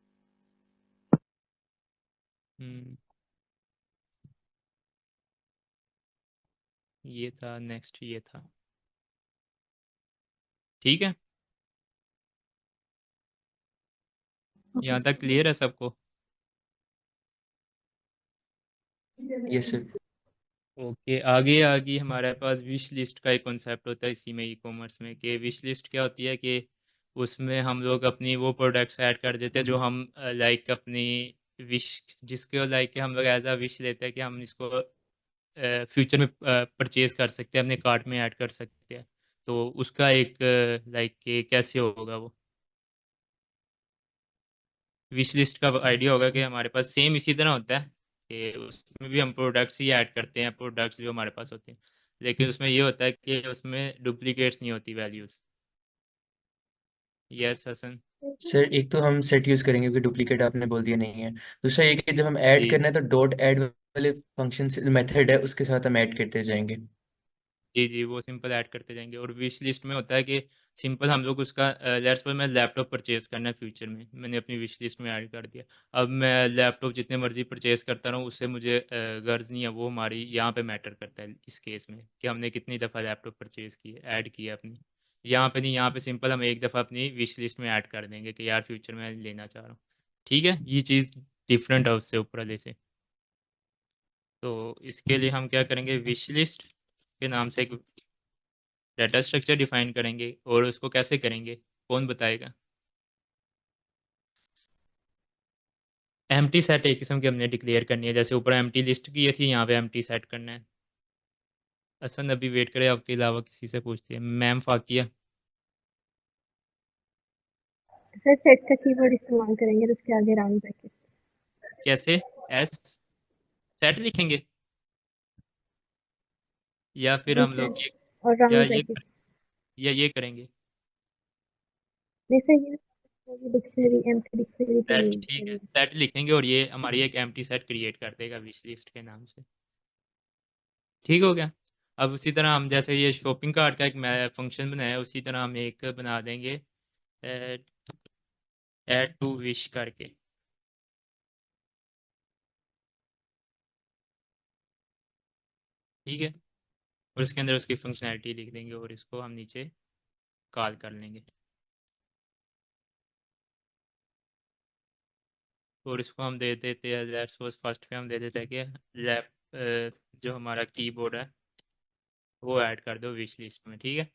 हम्म, ये था, नेक्स्ट ये था, ठीक है। ओके यहाँ तक सर। क्लियर है सबको? Yes sir. ओके, आगे आगे हमारे पास विश लिस्ट का एक कॉन्सेप्ट होता है इसी में, ई कॉमर्स में, कि विश लिस्ट क्या होती है कि उसमें हम लोग अपनी वो प्रोडक्ट्स ऐड कर देते हैं जो हम लाइक अपनी विश, जिसको लाइक हम लोग एज अ विश लेते हैं कि हम इसको फ्यूचर में परचेज कर सकते हैं, अपने कार्ट में ऐड कर सकते हैं। तो उसका एक लाइक कैसे होगा वो विश लिस्ट का आइडिया होगा कि हमारे पास सेम इसी तरह होता है कि उसमें भी हम प्रोडक्ट्स ही ऐड करते हैं, प्रोडक्ट्स जो हमारे पास होते हैं, लेकिन उसमें ये होता है कि उसमें डुप्लीकेट्स नहीं होती वैल्यूज़। यस हसन। सर एक तो हम सेट यूज करेंगे क्योंकि डुप्लीकेट आपने बोल दिया नहीं है। दूसरा ये कि जब हम ऐड जी करना है तो डॉट ऐड वाले फंक्शन मेथड है उसके साथ हम ऐड करते जाएंगे। जी जी वो सिंपल ऐड करते जाएंगे। और विश लिस्ट में होता है कि सिंपल हम लोग उसका लेट्स सपोज मैं लैपटॉप परचेज करना है फ्यूचर में, मैंने अपनी विश लिस्ट में ऐड कर दिया। अब मैं लैपटॉप जितने मर्जी परचेज करता रहूँ उससे मुझे गर्ज नहीं है, वो हमारी यहाँ पे मैटर करता है इस केस में कि हमने कितनी दफ़ा लैपटॉप परचेज की है, ऐड किया अपनी। यहाँ पे नहीं, यहाँ पे सिंपल हम एक दफ़ा अपनी विश लिस्ट में ऐड कर देंगे कि यार फ्यूचर में लेना चाह रहा हूँ। ठीक है, ये चीज़ डिफरेंट है उससे ऊपर वाले से। तो इसके लिए हम क्या करेंगे, विश लिस्ट के नाम से एक डाटा स्ट्रक्चर डिफाइन करेंगे। और उसको कैसे करेंगे, कौन बताएगा? एम्प्टी सेट एक किस्म की हमने डिक्लेयर करनी है, जैसे ऊपर एम्प्टी लिस्ट की थी, यहाँ पे एम्प्टी सेट करना है। असन अभी वेट करें, आपके अलावा किसी से पूछते हैं। मैम फाकिया, सर सेट का कीवर्ड इस्तेमाल करेंगे तो उसके आगे राउंड ब्रैकेट। कैसे? एस सेट लिखेंगे या फिर जी हम सर, लोग ये, और या राउंड ये ब्रैकेट। या ये करेंगे? नहीं सर, ये डिक्शनरी एम्प्टी डिक्शनरी के सेट, लिए ठीक है, करेंगे। सेट लिखेंगे और ये हमारी एक एम्प्टी सेट क्रिएट कर देगा विश लिस्ट के नाम से। ठीक हो गया। अब उसी तरह हम जैसे ये शॉपिंग कार्ट का एक फंक्शन बनाया है, उसी तरह हम एक बना देंगे ऐड टू विश करके। ठीक है, और उसके अंदर उसकी फंक्शनैलिटी लिख देंगे और इसको हम नीचे कॉल कर लेंगे। और इसको हम दे देते हैं, लेट्स सपोज फर्स्ट पे हम दे देते हैं कि लेफ्ट जो हमारा कीबोर्ड है वो ऐड कर दो विश लिस्ट में। ठीक है,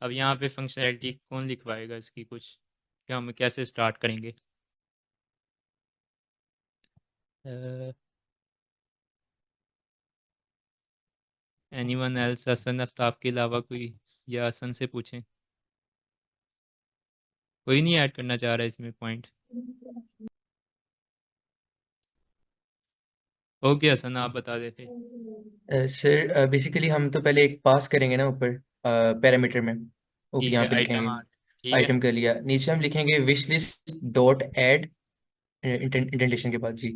अब यहाँ पे फंक्शनैलिटी कौन लिखवाएगा इसकी कुछ, कि हम कैसे स्टार्ट करेंगे? एनीवन एल्स, हसन आफ्ताब के अलावा कोई, या हसन से पूछें? कोई नहीं ऐड करना चाह रहा है इसमें पॉइंट? ओके हसन, आप बता देते। सर बेसिकली हम तो पहले एक पास करेंगे ना ऊपर पैरामीटर में, वो ठीक यहाँ है, पे आइटम लिखेंगे। आ ठीक है। आइटम कर लिया, नीचे हम लिखेंगे wish list dot add indentation के बाद जी।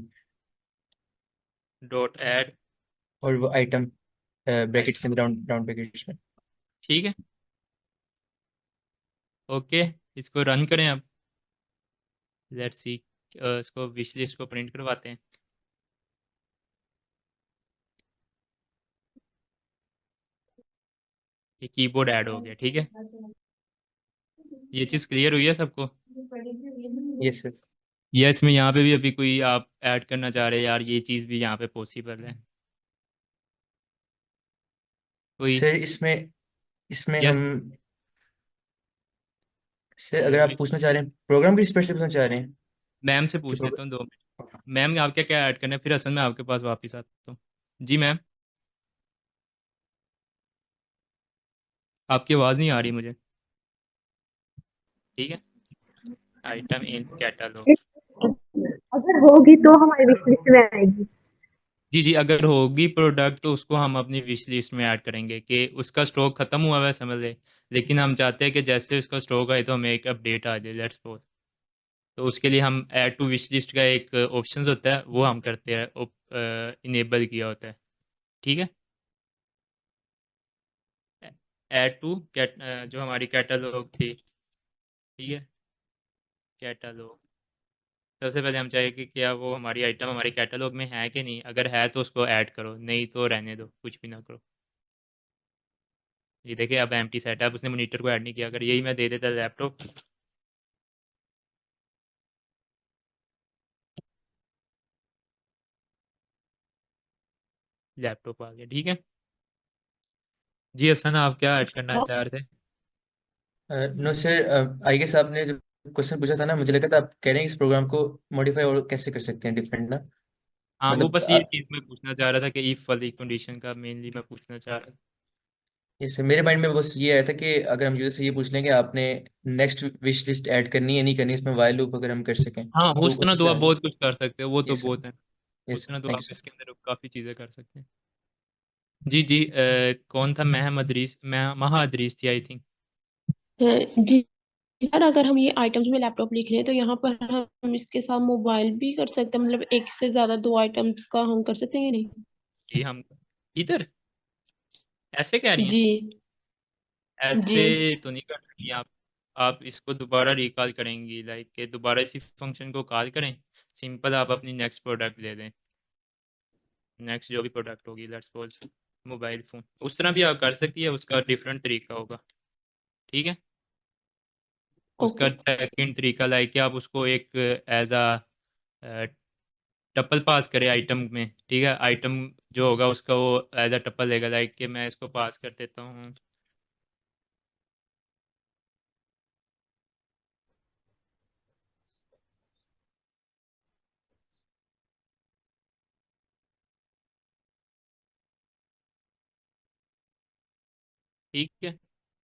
डॉट ऐड, और वो आइटम ब्रैकेट्स के अंदर राउंड राउंड ब्रैकेट्स में। ठीक है। ओके, इसको रन करें अब। लेट्स सी, इसको विश लिस्ट को प्रिंट करवाते हैं। ये कीबोर्ड ऐड हो गया, ठीक है। ये चीज़ क्लियर हुई है सबको? Yes sir. या इसमें यहाँ पे भी अभी कोई आप ऐड करना चाह रहे हैं, यार ये चीज़ भी यहाँ पे पॉसिबल है कोई? सर इसमें इसमें यस, हम सर, अगर आप बोलिए। पूछना चाह रहे हैं प्रोग्राम की रिस्पेक्ट से पूछना चाह रहे हैं मैम से कि पूछ लेता हूँ 2 मिनट। मैम आप क्या क्या ऐड करना है, फिर असल में आपके पास वापस आता हूँ। जी मैम, आपकी आवाज़ नहीं आ रही मुझे। ठीक है, आइटम इन कैटलॉग। अगर होगी तो हमारी विश लिस्ट में आएगी। जी जी, अगर होगी प्रोडक्ट तो उसको हम अपनी विश लिस्ट में ऐड करेंगे कि उसका स्टॉक ख़त्म हुआ हुआ है, समझ ले। लेकिन हम चाहते हैं कि जैसे उसका स्टॉक आए तो हमें एक अपडेट आ जाए, लेट्स सपोज। तो उसके लिए हम ऐड टू विश लिस्ट का एक ऑप्शन होता है, वो हम करते हैं, इनेबल किया होता है। ठीक है, ऐड टू कैट, जो हमारी कैटलॉग थी, ठीक है, कैटलॉग। सबसे पहले हम चाहिए कि क्या वो हमारी आइटम हमारे कैटलॉग में है कि नहीं। अगर है तो उसको ऐड करो, नहीं तो रहने दो, कुछ भी ना करो। ये देखिए अब एम्प्टी सेटअप, उसने मॉनिटर को ऐड नहीं किया। अगर यही मैं दे देता लैपटॉप, लैपटॉप आ गया, ठीक है। जी हसन, आप क्या ऐड करना चाह रहे थे? नो सर, आई गेस आपने जो क्वेश्चन पूछा था ना, मुझे लगा था आप कह रहे हैं इस प्रोग्राम को मॉडिफाई और कैसे कर सकते हैं डिफरेंट ना। हाँ, वो मतलब बस ये चीज़ मैं पूछना चाह रहा था कि इफ वाली कंडीशन का मेनली मैं पूछना चाह रहा था। ये सर मेरे माइंड में बस ये आया था कि अगर हम यूजर से ये पूछ लेंगे आपने नेक्स्ट विश लिस्ट ऐड करनी है नहीं करनी, इसमें वाइल लूप अगर हम कर सकें हाँ, तो उस तरह तो उससे आप आगे। बहुत कुछ कर सकते हो, वो तो यस सर। बहुत है। यस उस सर, तरह तो थैंक यू आप सर। इसके अंदर काफ़ी चीज़ें कर सकते हैं। जी जी, कौन था? महमद अदरीस, महा अदरीस थी आई थिंक। जी सर, अगर हम ये आइटम्स में लैपटॉप लिख रहे हैं तो यहाँ पर हम इसके साथ मोबाइल भी कर सकते हैं, मतलब एक से ज्यादा 2 आइटम्स का हम कर सकते हैं या नहीं? जी हम इधर ऐसे कह रही हैं? जी जी। ऐसे तो नहीं कर सकती आप इसको दोबारा रिकॉल करेंगी, लाइक कि दोबारा इसी फंक्शन को कॉल करें। सिंपल आप अपनी नेक्स्ट प्रोडक्ट दे दें, नेक्स्ट जो भी प्रोडक्ट होगी, लेट्स सपोज मोबाइल फ़ोन। उस तरह भी आप कर सकती है, उसका डिफरेंट तरीका होगा, ठीक है। उसका ओके सेकंड तरीका लाइक कि आप उसको एक एज अ टपल पास करें आइटम में, ठीक है। आइटम जो होगा उसका वो एज अ टपल लेगा, लाइक कि मैं इसको पास कर देता हूँ। ठीक है,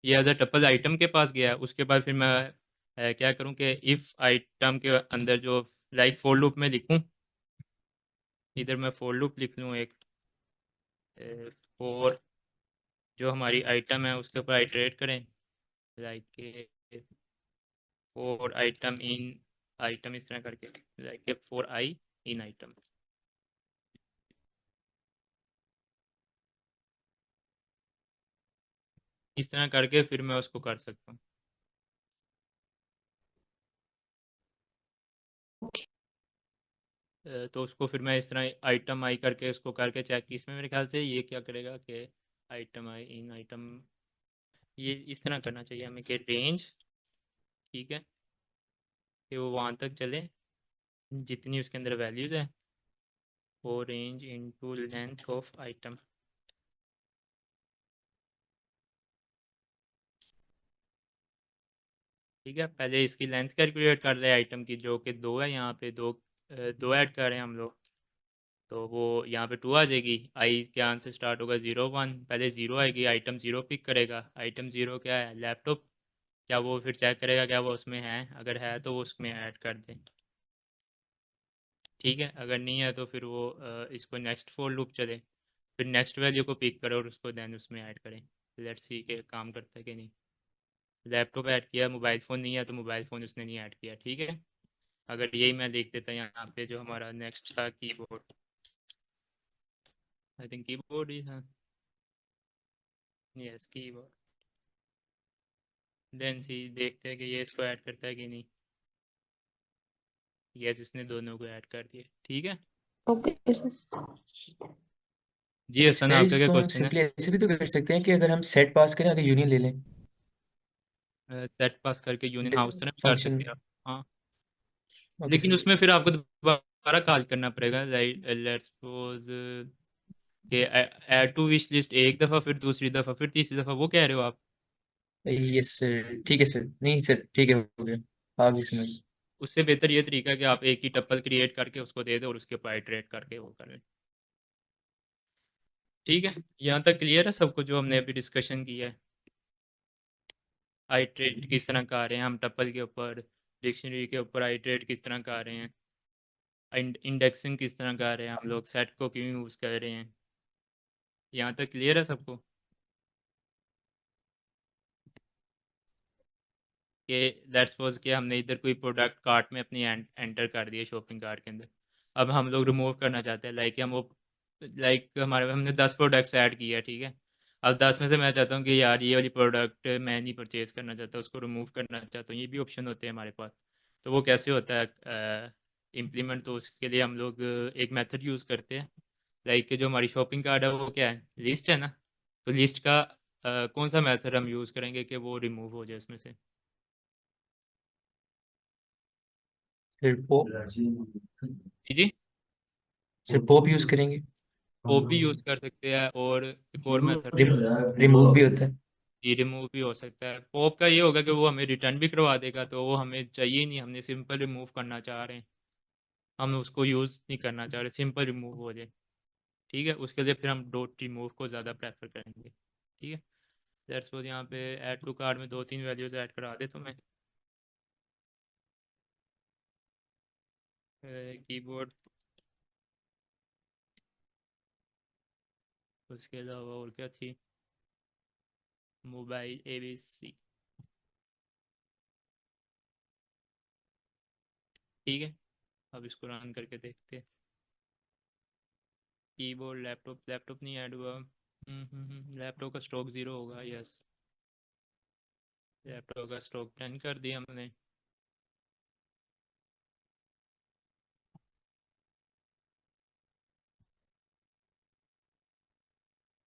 ये एज अ टपल आइटम के पास गया। उसके बाद फिर मैं क्या करूँ कि इफ़ आइटम के अंदर जो लाइक फोर लूप में लिखूँ, इधर मैं फोर लूप लिख लूँ एक, फोर जो हमारी आइटम है उसके ऊपर आइटरेट करें, लाइक फोर आइटम इन आइटम, इस तरह करके, लाइक फोर आई इन आइटम। इस तरह करके फिर मैं उसको कर सकता हूँ। तो उसको फिर मैं इस तरह आइटम आई करके उसको करके चेक, इसमें मेरे ख्याल से ये क्या करेगा कि आइटम आई इन आइटम, ये इस तरह करना चाहिए हमें कि रेंज, ठीक है, कि वो वहाँ तक चले जितनी उसके अंदर वैल्यूज़ है, वो range into length of item. ठीक है, पहले इसकी लेंथ कैलकुलेट कर ले आइटम की, जो कि 2 है। यहाँ पे दो ऐड कर रहे हैं हम लोग, तो वो यहाँ पे 2 आ जाएगी। आई के आंसर से स्टार्ट होगा 0 1, पहले 0 आएगी, आइटम 0 पिक करेगा। आइटम 0 क्या है? लैपटॉप। क्या वो फिर चेक करेगा क्या वो उसमें है, अगर है तो वो उसमें ऐड कर दें, ठीक है। अगर नहीं है तो फिर वो इसको नेक्स्ट फॉर लूप चले, फिर नेक्स्ट वैल्यू को पिक करें और उसको देन उसमें ऐड करें। लेट्स सी के काम करता है कि नहीं। लैपटॉप ऐड किया, मोबाइल फ़ोन नहीं है तो मोबाइल फ़ोन उसने नहीं ऐड किया, ठीक है। अगर यही मैं लिख देता यहाँ पे जो हमारा नेक्स्ट था कीबोर्ड, आई थिंक कीबोर्ड ही था, यस कीबोर्ड। देन सी देखते हैं कि ये इसको ऐड करता है कि नहीं। यस, इसने दोनों को ऐड कर दिया, ठीक है। Okay sir. जी हसन, सर आपका क्या इसको हम क्वेश्चन है? सिंपली ऐसे भी तो कर सकते हैं कि अगर हम सेट पास करें आगे यूनियन ले लें सेट पास करके यूनियन हाउस तरह कर फंक्शन। सकते हैं आप, हाँ। ओके लेकिन सर। उसमें फिर आपको दोबारा कॉल करना पड़ेगा। लेट्स सपोज कि ऐड टू विश लिस्ट एक दफ़ा, फिर दूसरी दफ़ा, फिर तीसरी दफ़ा, वो कह रहे हो आप? यस सर, ठीक है सर, नहीं सर ठीक है, हो गया, आ गई समझ। उससे बेहतर ये तरीका है कि आप एक ही टप्पल क्रिएट करके उसको दे दो और उसके ऊपर आइटरेट करके वो कर लें, ठीक है। यहाँ तक क्लियर है सबको जो हमने अभी डिस्कशन किया है? आइटरेट किस तरह कर रहे हैं हम टप्पल के ऊपर, डिक्शनरी के ऊपर आइटरेट किस तरह कर रहे हैं, इंडेक्सिंग किस तरह कर रहे हैं हम लोग, सेट को क्यों यूज़ कर रहे हैं, यहाँ तक क्लियर है सबको? कि लेट्स सपोज कि हमने इधर कोई प्रोडक्ट कार्ट में अपनी एंटर कर दिया शॉपिंग कार्ट के अंदर। अब हम लोग रिमूव करना चाहते हैं, लाइक हम वो, लाइक हमारे हमने 10 प्रोडक्ट्स ऐड किया है, ठीक है। अब 10 में से मैं चाहता हूँ कि यार ये वाली प्रोडक्ट मैं नहीं परचेज़ करना चाहता, उसको रिमूव करना चाहता हूँ, ये भी ऑप्शन होते हैं हमारे पास। तो वो कैसे होता है इम्प्लीमेंट? तो उसके लिए हम लोग एक मेथड यूज़ करते हैं, लाइक जो हमारी शॉपिंग कार्ड है वो क्या है, लिस्ट है ना। तो लिस्ट का कौन सा मेथड हम यूज़ करेंगे कि वो रिमूव हो जाए उसमें से? फिर पोप, जी जी, सर पोप यूज करेंगे। पॉप भी यूज़ कर सकते हैं, और एक और मेथड रिमूव भी होता है। ये रिमूव भी हो सकता है। पॉप का ये होगा कि वो हमें रिटर्न भी करवा देगा, तो वो हमें चाहिए ही नहीं, हमने सिंपल रिमूव करना चाह रहे हैं, हम उसको यूज़ नहीं करना चाह रहे, सिंपल रिमूव हो जाए, ठीक है। उसके लिए फिर हम डॉट रिमूव को ज़्यादा प्रेफर करेंगे, ठीक है। दैट्स सपोज यहाँ पे ऐड टू कार्ड में 2-3 वैल्यूज़ ऐड करा दे तो मैं कीबोर्ड, उसके अलावा और क्या थी, मोबाइल ABC, ठीक है। अब इसको रन करके देखते हैं। कीबोर्ड, लैपटॉप, लैपटॉप नहीं ऐड हुआ। लैपटॉप का स्टॉक 0 होगा, यस। लैपटॉप का स्टॉक 10 कर दिया हमने।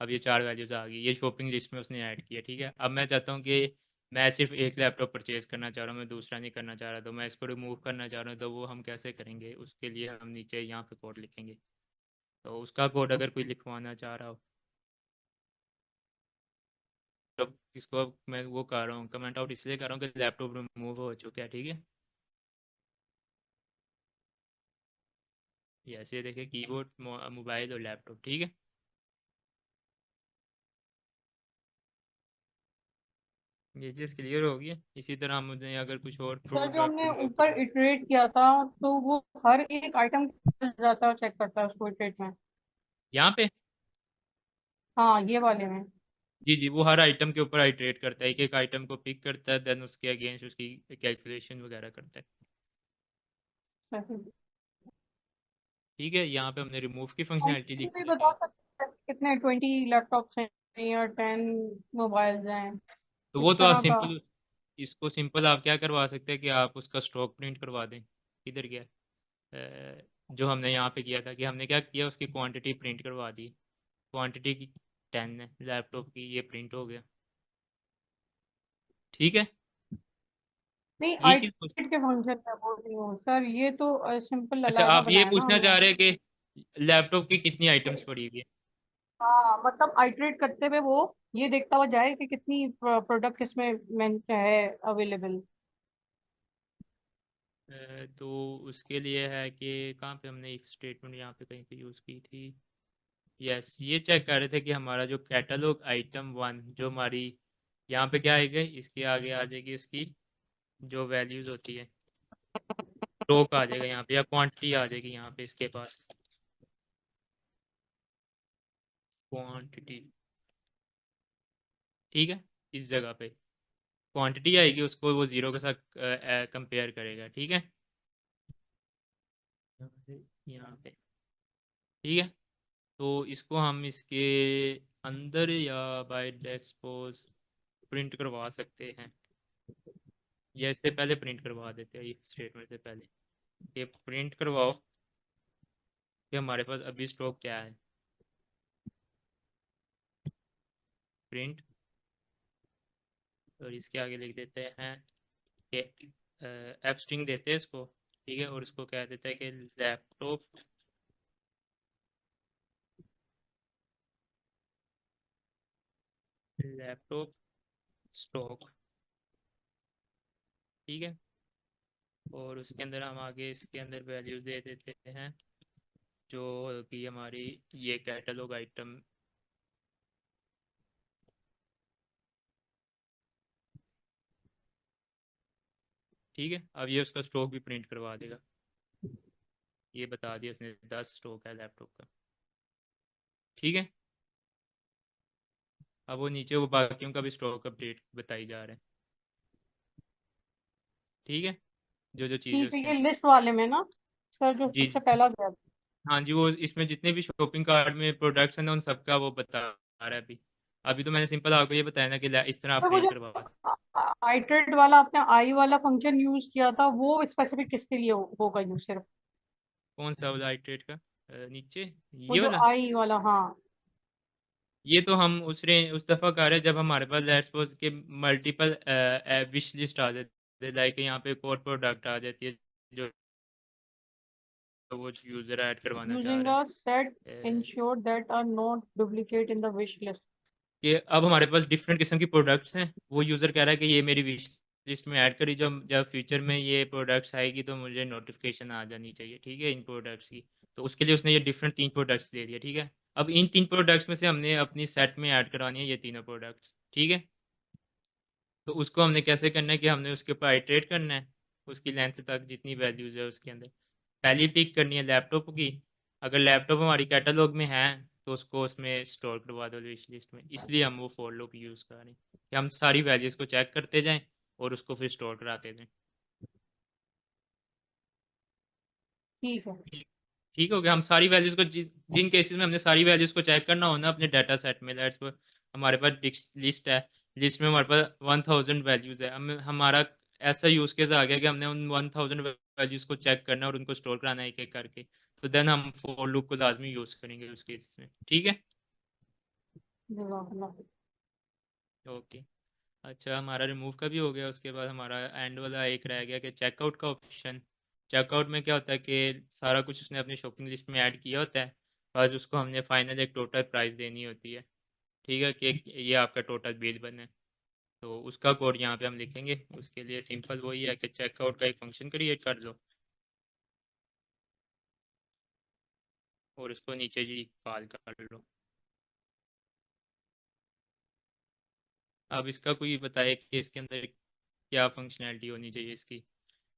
अब ये 4 वैल्यूज़ आ गई, ये शॉपिंग लिस्ट में उसने ऐड किया, ठीक है। अब मैं चाहता हूँ कि मैं सिर्फ एक लैपटॉप परचेज़ करना चाह रहा हूँ, मैं दूसरा नहीं करना चाह रहा, तो मैं इसको रिमूव करना चाह रहा हूँ, तो वो हम कैसे करेंगे? उसके लिए हम नीचे यहाँ पे कोड लिखेंगे। तो उसका कोड अगर कोई लिखवाना चाह रहा हो, तो इसको अब मैं वो कर रहा हूँ, कमेंट आउट इसलिए कर रहा हूँ कि लैपटॉप रिमूव हो चुका है, ठीक है। ये ऐसे देखिए, कीबोर्ड, मोबाइल और लैपटॉप, ठीक है। ये चीज़ क्लियर होगी है। इसी तरह मुझे अगर कुछ और सर जो प्रोडक्ट हमने रिमूव ऊपर इटरेट किया था, तो वो हर एक आइटम जाता है और चेक करता है उसको इटरेट में। यहाँ पे, हाँ, ये वाले में। जी जी, वो हर आइटम के ऊपर आइटरेट करता है, एक एक आइटम को पिक करता है, देन उसके अगेंस्ट उसकी कैलकुलेशन वगैरह करता है, ठीक है। यहाँ पे हमने रिमूव की फंक्शनैलिटी क्वांटिटी लिख भी दी। बता सकते हैं कितने 20 लैपटॉप्स हैं या 10 मोबाइल्स हैं, तो इस वो तो आप तरह का। सिंपल, इसको सिंपल आप क्या करवा सकते हैं कि आप उसका स्टॉक प्रिंट करवा दें। किधर गया? जो हमने यहाँ पे किया था कि हमने क्या किया, उसकी क्वांटिटी प्रिंट करवा दी। क्वांटिटी की 10 है लैपटॉप की, ये प्रिंट हो गया, ठीक है। नहीं, ये चीज़ आइटरेट के फंक्शन में बोल रही हूँ सर, ये तो सिंपल अच्छा, अलहदा आप ये बनाया ना पूछना हमने। चाह रहे हैं कि लैपटॉप की कितनी आइटम्स पड़ी हुई है? हाँ, मतलब आइटरेट करते हुए वो ये देखता हुआ जाए कि कितनी प्रोडक्ट इसमें है अवेलेबल। तो उसके लिए है कि कहाँ पे हमने इफ स्टेटमेंट यहाँ पे कहीं पे यूज़ की थी। यस, ये चेक कर रहे थे कि हमारा जो कैटलॉग आइटम 1 जो हमारी यहाँ पे क्या आएगी, इसके आगे आ जाएगी उसकी जो वैल्यूज़ होती है, स्टॉक आ जाएगा यहाँ पे, या क्वांटिटी आ जाएगी यहाँ पे इसके पास, क्वांटिटी, ठीक है। इस जगह पे क्वांटिटी आएगी, उसको वो 0 के साथ कंपेयर करेगा, ठीक है। यहाँ पे, ठीक है। तो इसको हम इसके अंदर या बाय डिस्पोज प्रिंट करवा सकते हैं, या इससे पहले प्रिंट करवा देते हैं, इफ स्टेटमेंट से पहले ये प्रिंट करवाओ कि हमारे पास अभी स्टॉक क्या है। प्रिंट, और इसके आगे लिख देते हैं कि एफ स्ट्रिंग देते हैं इसको, ठीक है, और इसको कह देते हैं कि लैपटॉप लैपटॉप स्टॉक, ठीक है। और उसके अंदर हम आगे इसके अंदर वैल्यूज दे देते हैं जो कि हमारी ये कैटलॉग आइटम, ठीक है। अब ये उसका स्टॉक भी प्रिंट करवा देगा, ये बता दिया उसने 10 स्टॉक है लैपटॉप का, ठीक है। अब वो नीचे वो बाकियों का भी स्टॉक अपडेट बताई जा रहे हैं, ठीक है, जो जो चीज़ें ठीक है, उसके ये लिस्ट वाले में ना सर जो जी सबसे पहला गया। हाँ जी, वो इसमें जितने भी शॉपिंग कार्ट में प्रोडक्ट्स हैं ना उन सबका वो बता रहा है अभी। अभी तो मैंने सिंपल आपको ये बताया ना कि इस तरह आप तो वो प्रिंट जो करवा आइट्रेट वाला आपने आई वाला फंक्शन यूज किया था वो स्पेसिफिक किसके लिए होगा यूज सिर्फ? कौन सा वाला आइट्रेट का नीचे वो ये जो वाला, आई वाला, हाँ। ये तो हम उस दफ़ा कर रहे हैं जब हमारे पास लेट्स सपोज के मल्टीपल विश लिस्ट आ जाती है, लाइक यहाँ पे एक और प्रोडक्ट आ जाती है जो वो यूज़र ऐड करवाना चाह यूजिंग रहे अ सेट हैं ensure that are not duplicate in the wish list. कि अब हमारे पास डिफरेंट किस्म की प्रोडक्ट्स हैं, वो यूज़र कह रहा है कि ये मेरी विश लिस्ट में ऐड करी, जब जब फ्यूचर में ये प्रोडक्ट्स आएगी तो मुझे नोटिफिकेशन आ जानी चाहिए, ठीक है, इन प्रोडक्ट्स की। तो उसके लिए उसने ये डिफरेंट 3 प्रोडक्ट्स दे दिए, ठीक है। अब इन 3 प्रोडक्ट्स में से हमने अपनी सेट में ऐड करवानी है ये तीनों प्रोडक्ट्स, ठीक है। तो उसको हमने कैसे करना है कि हमने उसके ऊपर आइट्रेट करना है उसकी लेंथ तक जितनी वैल्यूज़ है उसके अंदर। पहली पिक करनी है लैपटॉप की, अगर लैपटॉप हमारी कैटलॉग में है तो उसको उसमें स्टोर करवा दो विश लिस्ट में, इसलिए हम वो फॉर लूप यूज़ कर रहे हैं कि हम सारी वैल्यूज़ को चेक करते जाएं और उसको फिर स्टोर कराते जाएं। ठीक है। ठीक हो गया। हम सारी वैल्यूज़ को जिन केसेस में हमने सारी वैल्यूज़ को चेक करना हो ना अपने डाटा सेट में, लेट्स हमारे पास लिस्ट है, लिस्ट में हमारे पास 1000 वैल्यूज़ है, हम हमारा ऐसा यूज़ केस आ गया कि हमने उन 1000 वैल्यूज़ को चेक करना और उनको स्टोर कराना है एक एक करके, तो देन हम फॉर लूप को लाजमी यूज़ करेंगे उस केस में, ठीक है। जज़ाकल्लाह। ओके, अच्छा हमारा रिमूव का भी हो गया। उसके बाद हमारा एंड वाला एक रह गया कि चेकआउट का ऑप्शन। चेकआउट में क्या होता है कि सारा कुछ उसने अपनी शॉपिंग लिस्ट में ऐड किया होता है, बस उसको हमने फाइनल एक टोटल प्राइस देनी होती है, ठीक है, कि ये आपका टोटल बिल बने। तो उसका कोड यहाँ पे हम लिखेंगे, उसके लिए सिंपल वही है कि चेकआउट का एक फंक्शन क्रिएट कर लो और उसको नीचे जी कॉल कर लो। अब इसका कोई बताए कि इसके अंदर क्या फंक्शनैलिटी होनी चाहिए इसकी।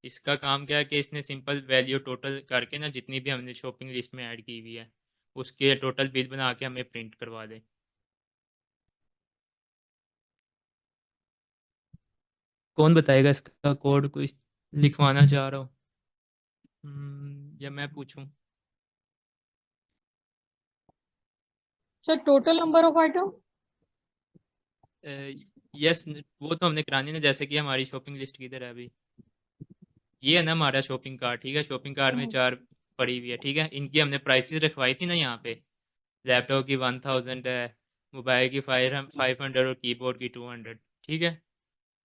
इसका काम क्या है कि इसने सिंपल वैल्यू टोटल करके ना जितनी भी हमने शॉपिंग लिस्ट में ऐड की हुई है उसके टोटल बिल बना के हमें प्रिंट करवा दे। कौन बताएगा इसका कोड, कोई लिखवाना चाह रहा हो या मैं पूछूं। Sir total number of item. Yes, वो तो हमने करानी है ना, जैसे कि हमारी शॉपिंग लिस्ट किधर है अभी, ये है ना हमारा शॉपिंग कार्ट, ठीक है। शॉपिंग कार्ट में 4 पड़ी हुई है, ठीक है, इनकी हमने प्राइसेस रखवाई थी ना यहाँ पे। लैपटॉप की 1000 है, मोबाइल की 500 और कीबोर्ड की 200, ठीक है।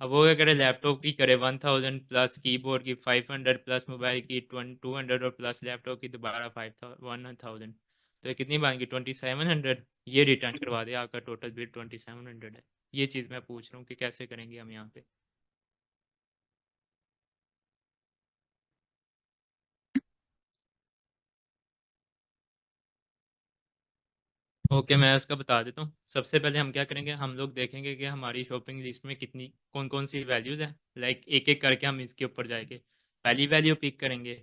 अब वो क्या करे, लैपटॉप की करे 1000 प्लस कीबोर्ड की 500 प्लस मोबाइल की 200 और प्लस लैपटॉप की दोबारा 1000, तो ये कितनी बन गई 2700। ये रिटर्न करवा दे, आपका टोटल बिल 2700 है। ये चीज़ मैं पूछ रहा हूँ कि कैसे करेंगे हम यहाँ पे। ओके, मैं इसका बता देता हूँ। सबसे पहले हम क्या करेंगे, हम लोग देखेंगे कि हमारी शॉपिंग लिस्ट में कितनी कौन कौन सी वैल्यूज़ हैं, लाइक एक एक करके हम इसके ऊपर जाएंगे। पहली वैल्यू पिक करेंगे,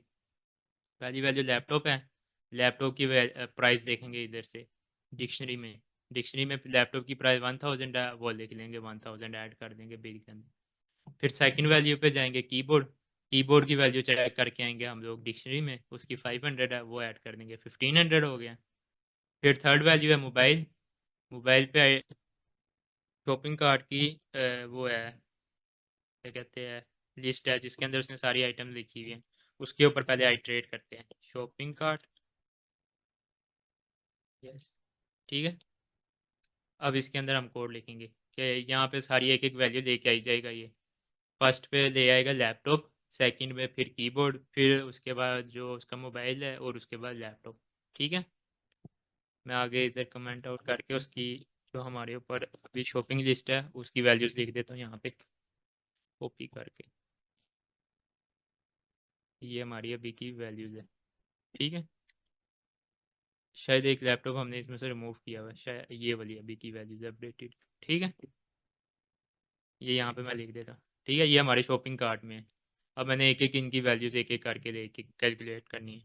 पहली वैल्यू लैपटॉप है, लैपटॉप की प्राइस देखेंगे इधर से डिक्शनरी में। डिक्शनरी में लैपटॉप की प्राइस 1000 है, वो लिख लेंगे 1000 ऐड कर देंगे बिल के अंदर। फिर सेकंड वैल्यू पे जाएंगे कीबोर्ड, कीबोर्ड की वैल्यू चेक करके आएंगे हम लोग डिक्शनरी में, उसकी 500 है वो ऐड कर देंगे, 1500 हो गया। फिर थर्ड वैल्यू है मोबाइल। मोबाइल पे शॉपिंग कार्ट की वो है, क्या कहते हैं, लिस्ट है जिसके अंदर उसने सारी आइटम लिखी हुई हैं। उसके ऊपर पहले आइट्रेट करते हैं, शॉपिंग कार्ट। यस, ठीक है। अब इसके अंदर हम कोड लिखेंगे कि यहाँ पे सारी एक एक वैल्यू लेके आई जाएगा। ये फर्स्ट पे ले आएगा लैपटॉप, सेकंड में फिर कीबोर्ड, फिर उसके बाद जो उसका मोबाइल है, और उसके बाद लैपटॉप। ठीक है, मैं आगे इधर कमेंट आउट करके उसकी जो हमारे ऊपर अभी शॉपिंग लिस्ट है उसकी वैल्यूज़ लिख देता हूँ यहाँ पे कॉपी करके। ये हमारी अभी की वैल्यूज़ है, ठीक है। शायद एक लैपटॉप हमने इसमें से रिमूव किया हुआ है, शायद ये वाली अभी की वैल्यूज़ अपडेटेड। ठीक है, ये यहाँ पे मैं लिख देता। ठीक है, ये हमारे शॉपिंग कार्ट में है। अब मैंने एक एक इनकी वैल्यूज़ एक एक करके लेके कैलकुलेट करनी है।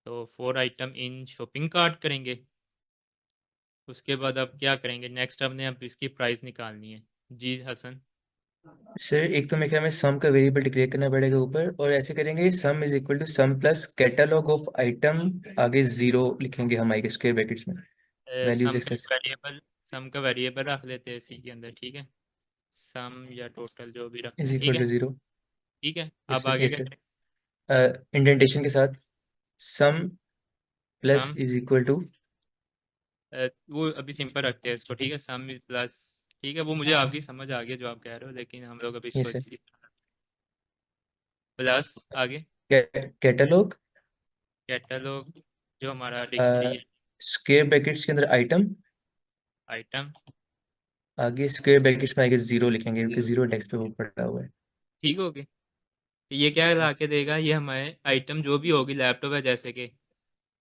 तो 4 आइटम इन शॉपिंग कार्ट करेंगे। उसके बाद अब क्या करेंगे, नेक्स्ट हमने अब इसकी प्राइस निकालनी है। जी हसन। सर एक तो मेरे ख्याल में सम का वेरिएबल डिक्लेयर करना पड़ेगा ऊपर, और ऐसे करेंगे sum is equal to sum plus catalogue of item, आगे जीरो लिखेंगे हम आई के स्क्वायर ब्रैकेट्स में, वैल्यूज एक्सेस सम का वेरिएबल रख लेते हैं इसी के अंदर। ठीक है, सम या टोटल जो भी रखना इज है। ठीक इक्वल है, टू जीरो। ठीक है। यस अब सर, आगे यस क्या करें, सर, इंडेंटेशन के साथ sum plus sum is equal to. वो अभी सिंपल रखते हैं इसको। ठीक है, सम प्लस, ठीक है, वो मुझे आपकी समझ आ गया जो आप कह रहे हो, लेकिन हम लोग अभी इसको यस सर, प्लस आगे कैटलॉग कैटलॉग जो हमारा डिक्शनरी है, स्क्वायर ब्रैकेट्स के अंदर आइटम, आइटम। आगे स्क्वायर ब्रैकेट्स में आगे जीरो लिखेंगे क्योंकि जीरो इंडेक्स पे वो पड़ा हुआ है। ठीक हो गया। तो ये क्या ला के देगा, ये हमारे आइटम जो भी होगी, लैपटॉप है जैसे कि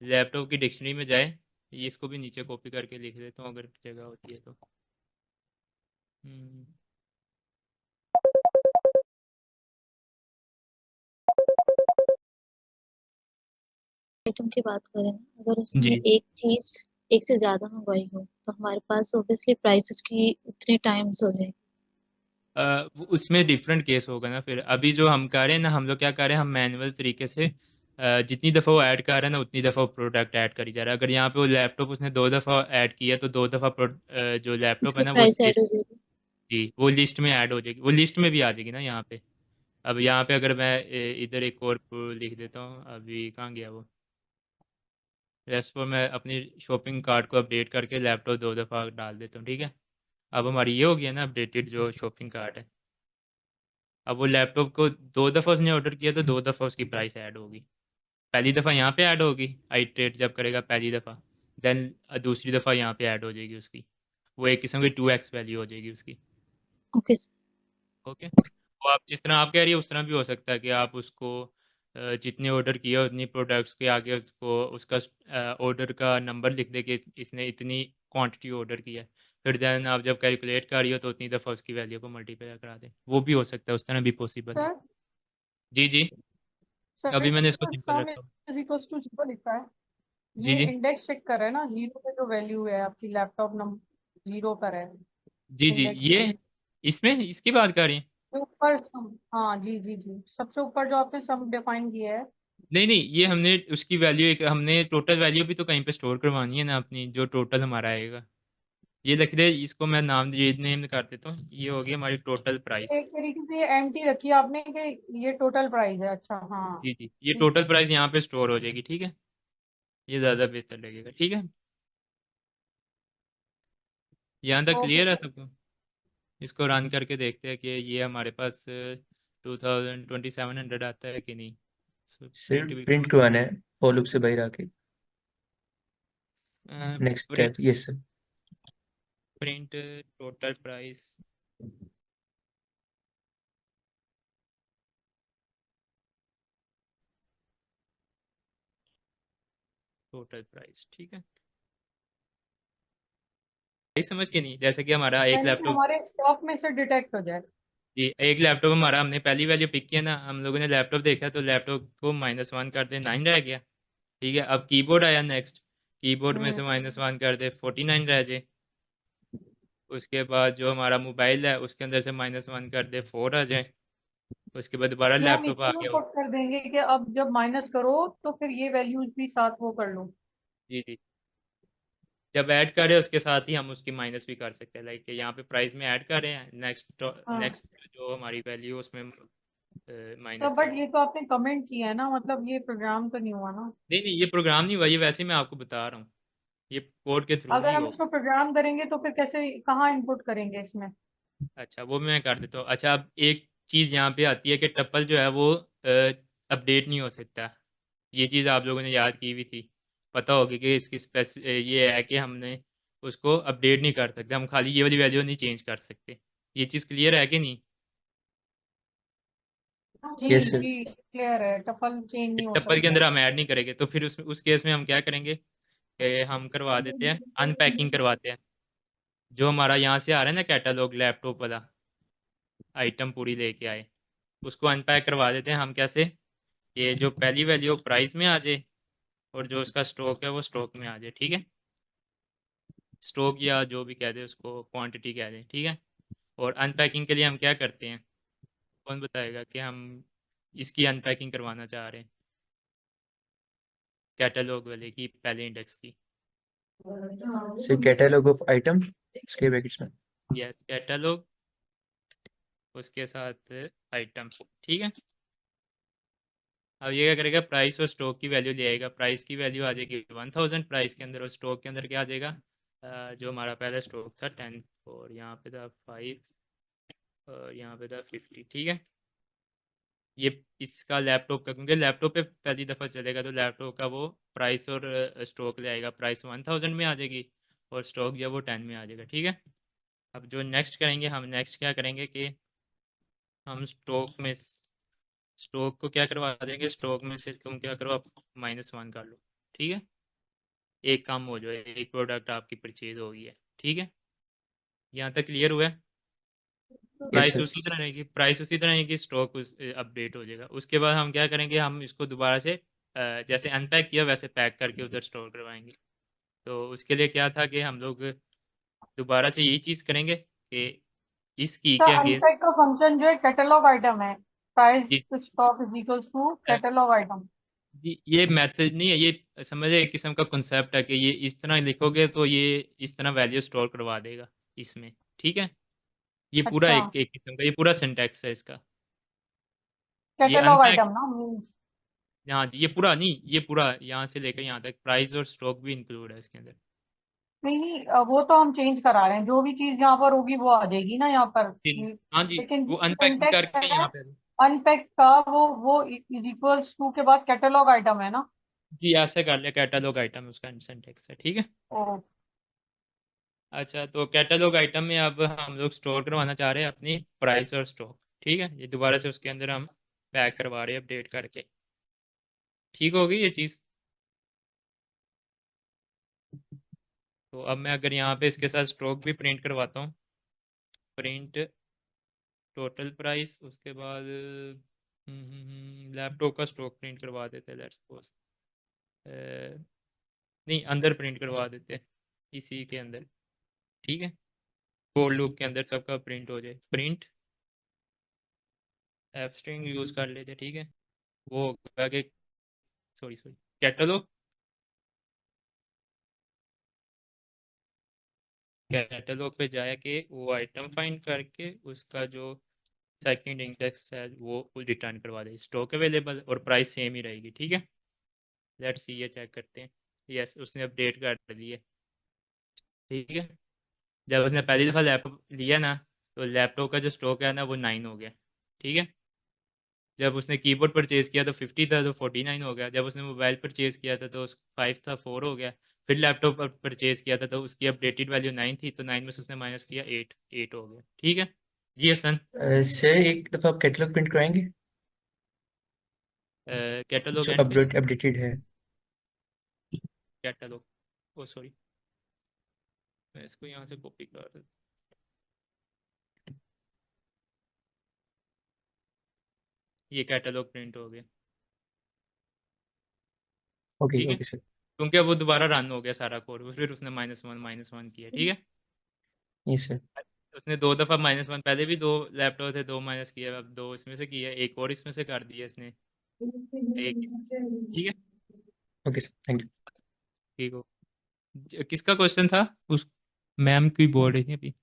लैपटॉप की डिक्शनरी में जाए। ये इसको भी नीचे कॉपी करके लिख देता हूँ अगर जगह होती है तो। हम्म, आइटम की बात करें, अगर उसने जी। एक चीज एक से ज्यादा मंगवाई हो तो हमारे पास ऑब्वियसली प्राइस उसकी उतने टाइम्स हो जाएगी। उसमें डिफरेंट केस होगा ना। फिर अभी जो हम कर रहे हैं ना, हम लोग क्या कर रहे हैं, हम मैनुअल तरीके से जितनी दफ़ा वो ऐड कर रहा है ना उतनी दफ़ा वो प्रोडक्ट ऐड करी जा रहा है। अगर यहाँ पे वो लैपटॉप उसने 2 दफ़ा ऐड किया तो 2 दफ़ा जो लैपटॉप है उसकी ना वो प्राइस ऐड लिस्ट, हो जाएगी। जी वो लिस्ट में ऐड हो जाएगी, वो लिस्ट में भी आ जाएगी ना यहाँ पे। अब यहाँ पे अगर मैं इधर एक और लिख देता हूँ, अभी कहाँ गया वो, रेस्ट पर मैं अपनी शॉपिंग कार्ट को अपडेट करके लैपटॉप 2 दफ़ा डाल देता हूँ। ठीक है, अब हमारी ये हो गया ना अपडेटेड जो शॉपिंग कार्ट है। अब वो लैपटॉप को 2 दफ़ा उसने ऑर्डर किया तो 2 दफ़ा उसकी प्राइस ऐड होगी। पहली दफ़ा यहाँ पे ऐड होगी, आइट्रेट जब करेगा पहली दफ़ा, देन दूसरी दफ़ा यहाँ पे ऐड हो जाएगी उसकी। वो एक किस्म की 2x वैल्यू हो जाएगी उसकी। ओके ओके, तो आप जिस तरह आप कह रही है उस तरह भी हो सकता है कि आप उसको जितने ऑर्डर किए उतनी प्रोडक्ट्स के आगे उसको उसका ऑर्डर का नंबर लिख दे कि इसने इतनी क्वांटिटी ऑर्डर किया है। फिर देन आप जब कैलकुलेट कर रही हो तो उतनी दफ़ा उसकी वैल्यू को मल्टीप्लाई करा दें, वो भी हो सकता है, उस तरह भी पॉसिबल है। सर जी जी, सर अभी मैंने इसको इसमें सिंपल सम रखा हूँ। इज इक्वल टू जीरो लिखा है। जी ये जी, इंडेक्स चेक कर रहे हैं ना, जीरो पे जो वैल्यू है आपकी लैपटॉप नंबर जीरो पर है जी जी, इंडेक्स ये पे। इसमें इसकी बात कर रही हैं। तो ऊपर सम, हाँ जी जी जी, सबसे ऊपर जो आपने सम डिफाइन किया है। नहीं नहीं, ये हमने उसकी वैल्यू एक, हमने टोटल वैल्यू भी तो कहीं पे स्टोर करवानी है ना अपनी, जो टोटल हमारा आएगा। ये लिख दे, इसको मैं नाम ये नेम कर देता हूँ, ये हो गई हमारी टोटल प्राइस। एक तरीके से ये एम्प्टी रखी है आपने कि ये टोटल प्राइस है। अच्छा हाँ, जी जी, ये ठीक टोटल है। प्राइस यहाँ पे स्टोर हो जाएगी। ठीक है, ये ज़्यादा बेहतर लगेगा। ठीक है, यहाँ तक ओके क्लियर है सर। सबको। इसको रन करके देखते हैं कि ये हमारे पास 2700 आता है कि नहीं। सर प्रिंट भी प्रिंट करवाना है फॉर लूप से बाहर आके, next print step. Yes sir, print total price. Total price, ठीक है, यही समझ के नहीं, जैसे कि हमारा एक यानी कि लैपटॉप, हमारे स्टॉक में से डिटेक्ट हो जाए। जी एक लैपटॉप हमारा हमने पहली वैल्यू पिक किया ना, हम लोगों ने लैपटॉप देखा तो लैपटॉप को -1 कर दे 9 रह गया। ठीक है, अब कीबोर्ड आया नेक्स्ट, कीबोर्ड में से हम्म -1 कर दे 49 रह जाए। उसके बाद जो हमारा मोबाइल है उसके अंदर से -1 कर दे 4 आ जाए। उसके बाद दोबारा ये हम लैपटॉप आ इसी में गया हो। पुट कर देंगे कि अब जब माइनस करो तो फिर ये वैल्यूज भी साथ वो कर लो। जी जी, जब ऐड कर रहे हैं उसके साथ ही हम उसकी माइनस भी कर सकते हैं, लाइक यहाँ पे प्राइस में ऐड कर रहे हैं, नेक्स्ट हाँ नेक्स्ट जो हमारी वैल्यू उसमें तो माइनस कर बट ये तो आपने कमेंट किया है ना, मतलब ये प्रोग्राम तो नहीं हुआ ना। नहीं नहीं, ये प्रोग्राम नहीं हुआ, ये वैसे ही मैं आपको बता रहा हूँ, ये कोड के थ्रू अगर नहीं हम होगा। इसको प्रोग्राम करेंगे तो फिर कैसे, कहाँ इनपुट करेंगे इसमें? अच्छा वो मैं कर देता हूँ। अच्छा अब एक चीज़ यहाँ पे आती है कि टप्पल जो है वो अपडेट नहीं हो सकता। ये चीज़ आप लोगों ने याद की हुई थी, पता होगी कि इसकी ये है कि हमने उसको अपडेट नहीं कर सकते, हम खाली ये वाली वैल्यू नहीं चेंज कर सकते। ये चीज़ क्लियर है कि नहीं? जी यस सर। जी क्लियर है, टपल चेंज कि नहीं हो टप्पल के सकता अंदर है। हम ऐड नहीं करेंगे, तो फिर उस केस में हम क्या करेंगे कि हम करवा देते हैं अनपैकिंग करवाते हैं। जो हमारा यहाँ से आ रहा है ना कैटलॉग लैपटॉप वाला, आइटम पूरी लेके आए, उसको अनपैक करवा देते हैं हम। कैसे? ये जो पहली वैल्यू प्राइस में आ जाए और जो उसका स्टॉक है वो स्टॉक में आ जाए, ठीक है। स्टॉक या जो भी कह दे उसको, क्वांटिटी कह दें, ठीक है। और अनपैकिंग के लिए हम क्या करते हैं, कौन बताएगा कि हम इसकी अनपैकिंग करवाना चाह रहे हैं कैटलॉग वाले की, पहले इंडेक्स की। Sir catalogue of item square brackets में। यस, कैटलॉग उसके साथ आइटम, ठीक है। अब ये क्या करेगा, प्राइस और स्टॉक की वैल्यू ले आएगा। प्राइस की वैल्यू आ जाएगी 1000 प्राइस के अंदर, और स्टॉक के अंदर क्या आ जाएगा, जो हमारा पहला स्टॉक था 10, और यहाँ पे था 5, और यहाँ पे था 50, ठीक है। ये इसका लैपटॉप का, क्योंकि लैपटॉप पे पहली दफ़ा चलेगा तो लैपटॉप का वो प्राइस और स्टॉक ले आएगा। प्राइस 1000 में आ जाएगी और स्टॉक जो है वो 10 में आ जाएगा, ठीक है। अब जो नेक्स्ट करेंगे, हम नेक्स्ट क्या करेंगे कि हम स्टॉक को क्या करवा देंगे, स्टॉक में से तुम क्या करो, आप -1 कर लो, ठीक है। एक काम हो जाए, एक प्रोडक्ट आपकी परचेज हो गई है, ठीक है। यहाँ तक क्लियर हुआ है? Yes price sir. उसी तरह रहेगी, प्राइस उसी तरह रहेगी, स्टॉक अपडेट हो जाएगा। उसके बाद हम क्या करेंगे, हम इसको दोबारा से जैसे अनपैक किया वैसे पैक करके उधर स्टोर करवाएंगे। तो उसके लिए क्या था कि हम लोग दोबारा से यही चीज़ करेंगे कि इस की तो के अगेंस्ट। अनपैक का फंक्शन जो है कैटलॉग आइटम है, प्राइस जी stock is equals to a, catalog item. जी, ये मेथड नहीं है, ये समझे एक किस्म का कॉन्सेप्ट है कि ये इस तरह लिखोगे तो ये इस तरह वैल्यू स्टोर करवा देगा इसमें, ठीक है। ये पूरा अच्छा, एक एक किस्म का, ये पूरा सिंटैक्स है इसका। ये कैटलॉग अनपैक, आइटम ना मीन्स। हाँ जी, ये पूरा नहीं, ये पूरा यहाँ से लेकर यहाँ तक प्राइस और स्टॉक भी इंक्लूड है इसके अंदर। नहीं नहीं, वो तो हम चेंज करा रहे हैं, जो भी चीज यहाँ पर होगी वो आ जाएगी ना यहाँ पर। जी हाँ जी, लेकिन वो जो अनपैकिंग सिंटेक्स करके है यहाँ पे। अनपैक का, वो इज इक्वल्स टू के बाद कैटलॉग आइटम है ना। जी ऐसे कर लिया, कैटलॉग आइटम उसका सिंटेक्स है, ठीक है। ओ अच्छा तो कैटलॉग आइटम में अब हम लोग स्टोर करवाना चाह रहे हैं अपनी प्राइस और स्टॉक, ठीक है। ये दोबारा से उसके अंदर हम पैक करवा रहे हैं अपडेट करके, ठीक होगी ये चीज़। तो अब मैं अगर यहाँ पे इसके साथ स्टॉक भी प्रिंट करवाता हूँ, प्रिंट टोटल प्राइस, उसके बाद लैपटॉप का स्टॉक प्रिंट करवा देते हैं, लेट्स सपोज नहीं, अंदर प्रिंट करवा देते हैं इसी के अंदर, ठीक है। कोड लूप के अंदर सबका प्रिंट हो जाए, प्रिंट एफ स्ट्रिंग यूज़ कर लेते हैं, ठीक है। वो होगा कि सॉरी सॉरी, कैटलॉग, कैटलॉग पे जाके वो आइटम फाइंड करके उसका जो सेकंड इंडेक्स है वो रिटर्न करवा दे। स्टॉक अवेलेबल और प्राइस सेम ही रहेगी, ठीक है। लेट्स सी, ये चेक करते हैं। यस, उसने अपडेट कर दिए, ठीक है। जब उसने पहली दफ़ा लैपटॉप लिया ना, तो लैपटॉप का जो स्टॉक है ना वो 9 हो गया, ठीक है। जब उसने कीबोर्ड परचेज़ किया तो 50 था, तो 49 हो गया। जब उसने मोबाइल परचेज़ किया था तो 5 था, 4 हो गया। फिर लैपटॉप पर परचेज़ किया था तो उसकी अपडेटेड वैल्यू 9 थी, तो 9 में से उसने माइनस किया 8, 8 हो गया, ठीक है। जी हसन, सर एक दफ़ा आप कैटलॉग प्रिंट कराएंगे कैटलॉग जो एंड पे, अपडेटेड है। कैटलॉग, ओ सॉरी, मैं इसको यहाँ से कॉपी कर देता, ये कैटलॉग प्रिंट हो गया, ओके ठीक है। Okay sir. क्योंकि अब वो दोबारा रन हो गया सारा कोड, फिर उसने -1 किया, ठीक है। Yes sir. उसने 2 दफ़ा -1, पहले भी 2 लैपटॉप थे, 2 माइनस किया, अब 2 इसमें से किया, एक और इसमें से कर दिया इसने, एक इसमें, ठीक है। Okay sir, thank you. ठीक हो। किसका क्वेश्चन था? उस मैम की बोल रही थी अभी।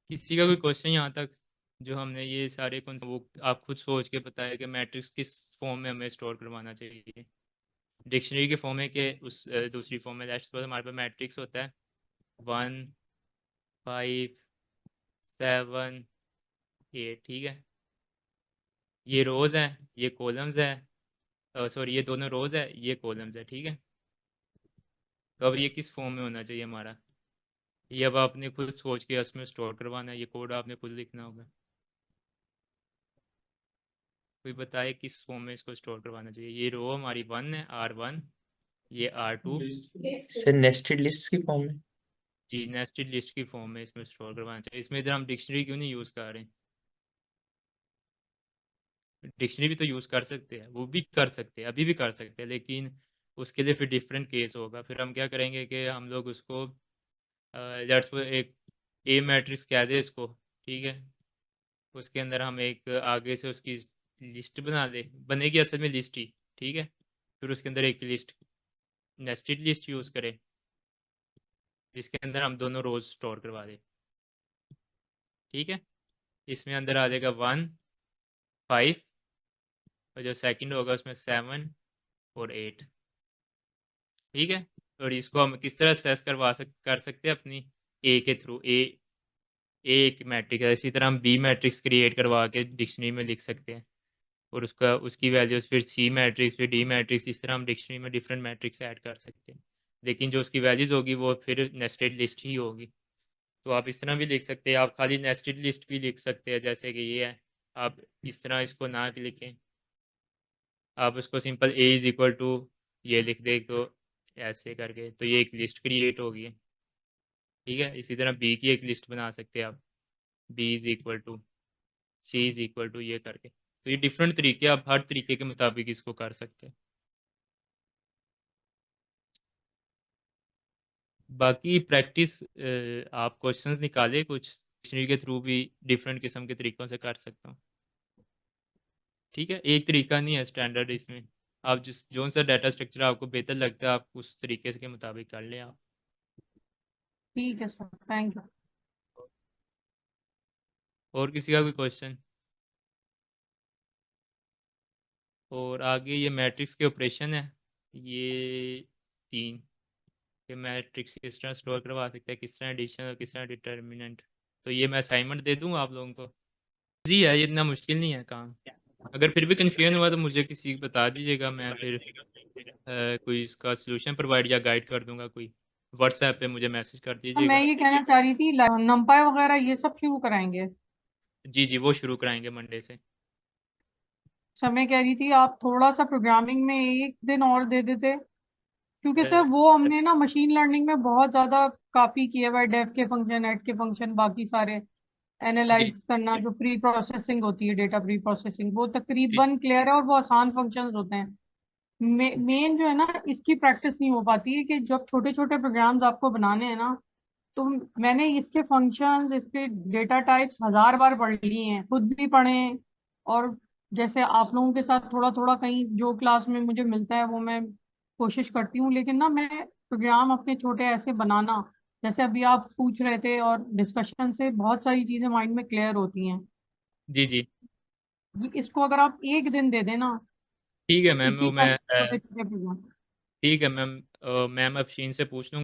किसी का कोई क्वेश्चन यहाँ तक? जो हमने ये सारे वो आप खुद सोच के बताया कि मैट्रिक्स किस फॉर्म में हमें स्टोर करवाना चाहिए। डिक्शनरी के फॉर्म में कि उस दूसरी फॉर्म में। लेट्स सपोज हमारे पास मैट्रिक्स होता है 1 5 7 8, ठीक है। ये रोज़ हैं, ये कॉलम्स है, सॉरी ये दोनों रोज़ है, ये कॉलम्स है, ठीक है। तो अब ये किस फॉर्म में होना चाहिए हमारा? ये अब आपने खुद सोच के उसमें स्टोर करवाना है, ये कोड आपने खुद लिखना होगा। कोई बताए किस फॉर्म में इसको स्टोर करवाना चाहिए? ये रो हमारी 1 है, R1, ये R2। सर नेस्टेड लिस्ट की फॉर्म में। जी, नेस्टेड लिस्ट की फॉर्म में इसमें स्टोर करवाना चाहिए। इसमें इधर हम डिक्शनरी क्यों नहीं यूज़ कर रहे हैं? डिक्शनरी भी तो यूज़ कर सकते हैं, वो भी कर सकते हैं, अभी भी कर सकते हैं, लेकिन उसके लिए फिर डिफरेंट केस होगा। फिर हम क्या करेंगे कि हम लोग उसको लेट्स एक ए मैट्रिक्स कह दे इसको, ठीक है। उसके अंदर हम एक आगे से उसकी लिस्ट बना दे, बनेगी असल में लिस्ट ही, ठीक है। फिर उसके अंदर एक लिस्ट, नेस्टेड लिस्ट यूज़ करें, जिसके अंदर हम दोनों रोज स्टोर करवा दें, ठीक है। इसमें अंदर आ जाएगा 1 5, और जो सेकंड होगा उसमें 7 और 8, ठीक है। और इसको हम किस तरह सेस कर सकते हैं अपनी ए के थ्रू। ए एक मैट्रिक्स है, इसी तरह हम बी मैट्रिक्स क्रिएट करवा के डिक्शनरी में लिख सकते हैं, और उसकी वैल्यूज़ फिर सी मैट्रिक्स, फिर डी मैट्रिक्स, इस तरह हम डिक्शनरी में डिफरेंट मैट्रिक्स ऐड कर सकते हैं। लेकिन जो उसकी वैल्यूज़ होगी वो फिर नेस्टेड लिस्ट ही होगी। तो आप इस तरह भी लिख सकते हैं, आप खाली नेस्टेड लिस्ट भी लिख सकते हैं, जैसे कि ये है। आप इस तरह इसको ना लिखें, आप उसको simple A is equal to ये लिख दें, तो ऐसे करके तो ये एक लिस्ट क्रिएट होगी, ठीक है। इसी तरह बी की एक लिस्ट बना सकते हैं आप, B is equal to C is equal to ये करके। तो ये डिफरेंट तरीके, आप हर तरीके के मुताबिक इसको कर सकते हैं। बाकी प्रैक्टिस, आप क्वेश्चंस निकाले कुछ डिक्शनरी के थ्रू भी डिफरेंट किस्म के तरीक़ों से कर सकता हूँ, ठीक है। एक तरीका नहीं है स्टैंडर्ड, इसमें आप जिस जो सा डाटा स्ट्रक्चर आपको बेहतर लगता है आप उस तरीके के मुताबिक कर लें आप। ठीक है सर, थैंक यू। और किसी का कोई क्वेश्चन? और आगे ये मैट्रिक्स के ऑपरेशन है, ये 3 कि मैट्रिक्स किस तरह स्टोर करवा सकते हैं, किस तरह एडिशन और किस तरह डिटर्मिनेंट। तो ये मैं असाइनमेंट दे दूँ आप लोगों को। ईजी है, ये इतना मुश्किल नहीं है काम। अगर फिर भी कन्फ्यूजन हुआ तो मुझे किसी को बता दीजिएगा, मैं फिर कोई इसका सोल्यूशन प्रोवाइड या गाइड कर दूंगा। कोई व्हाट्सएप पे मुझे मैसेज कर मैं दीजिएगा। ये कहना चाह रही थी, नंपाई वगैरह ये सब शुरू कराएंगे। जी जी, वो शुरू कराएंगे मंडे से। सर मैं कह रही थी आप थोड़ा सा प्रोग्रामिंग में एक दिन और दे देते, क्योंकि अ, सर वो हमने ना मशीन लर्निंग में बहुत ज्यादा कॉपी किया हुआ है, डेफ के फंक्शन, एट के फंक्शन, बाकी सारे जी एनालाइज करना, जो प्री प्रोसेसिंग होती है, डेटा प्री प्रोसेसिंग, वो जी तकरीबन क्लियर है और वो आसान फंक्शंस होते हैं। मेन जो है ना, इसकी प्रैक्टिस नहीं हो पाती है कि जब छोटे छोटे प्रोग्राम्स आपको बनाने हैं ना, तो मैंने इसके फंक्शंस, इसके डेटा टाइप्स 1000 बार पढ़ लिए हैं, खुद भी पढ़े हैं। और जैसे आप लोगों के साथ थोड़ा थोड़ा कहीं जो क्लास में मुझे मिलता है वो मैं कोशिश करती हूँ, लेकिन ना मैं प्रोग्राम अपने छोटे ऐसे बनाना, जैसे अभी आप पूछ रहे थे, और डिस्कशन से बहुत सारी चीजें माइंड में क्लियर होती हैं। जी जी, इसको अगर आप एक दिन दे देना, ठीक है तो मैम। इसी वो तरह मैं छोटे छोटे प्रोग्राम। ठीक है मैम, मैम अफशीन से पूछ लूँगा।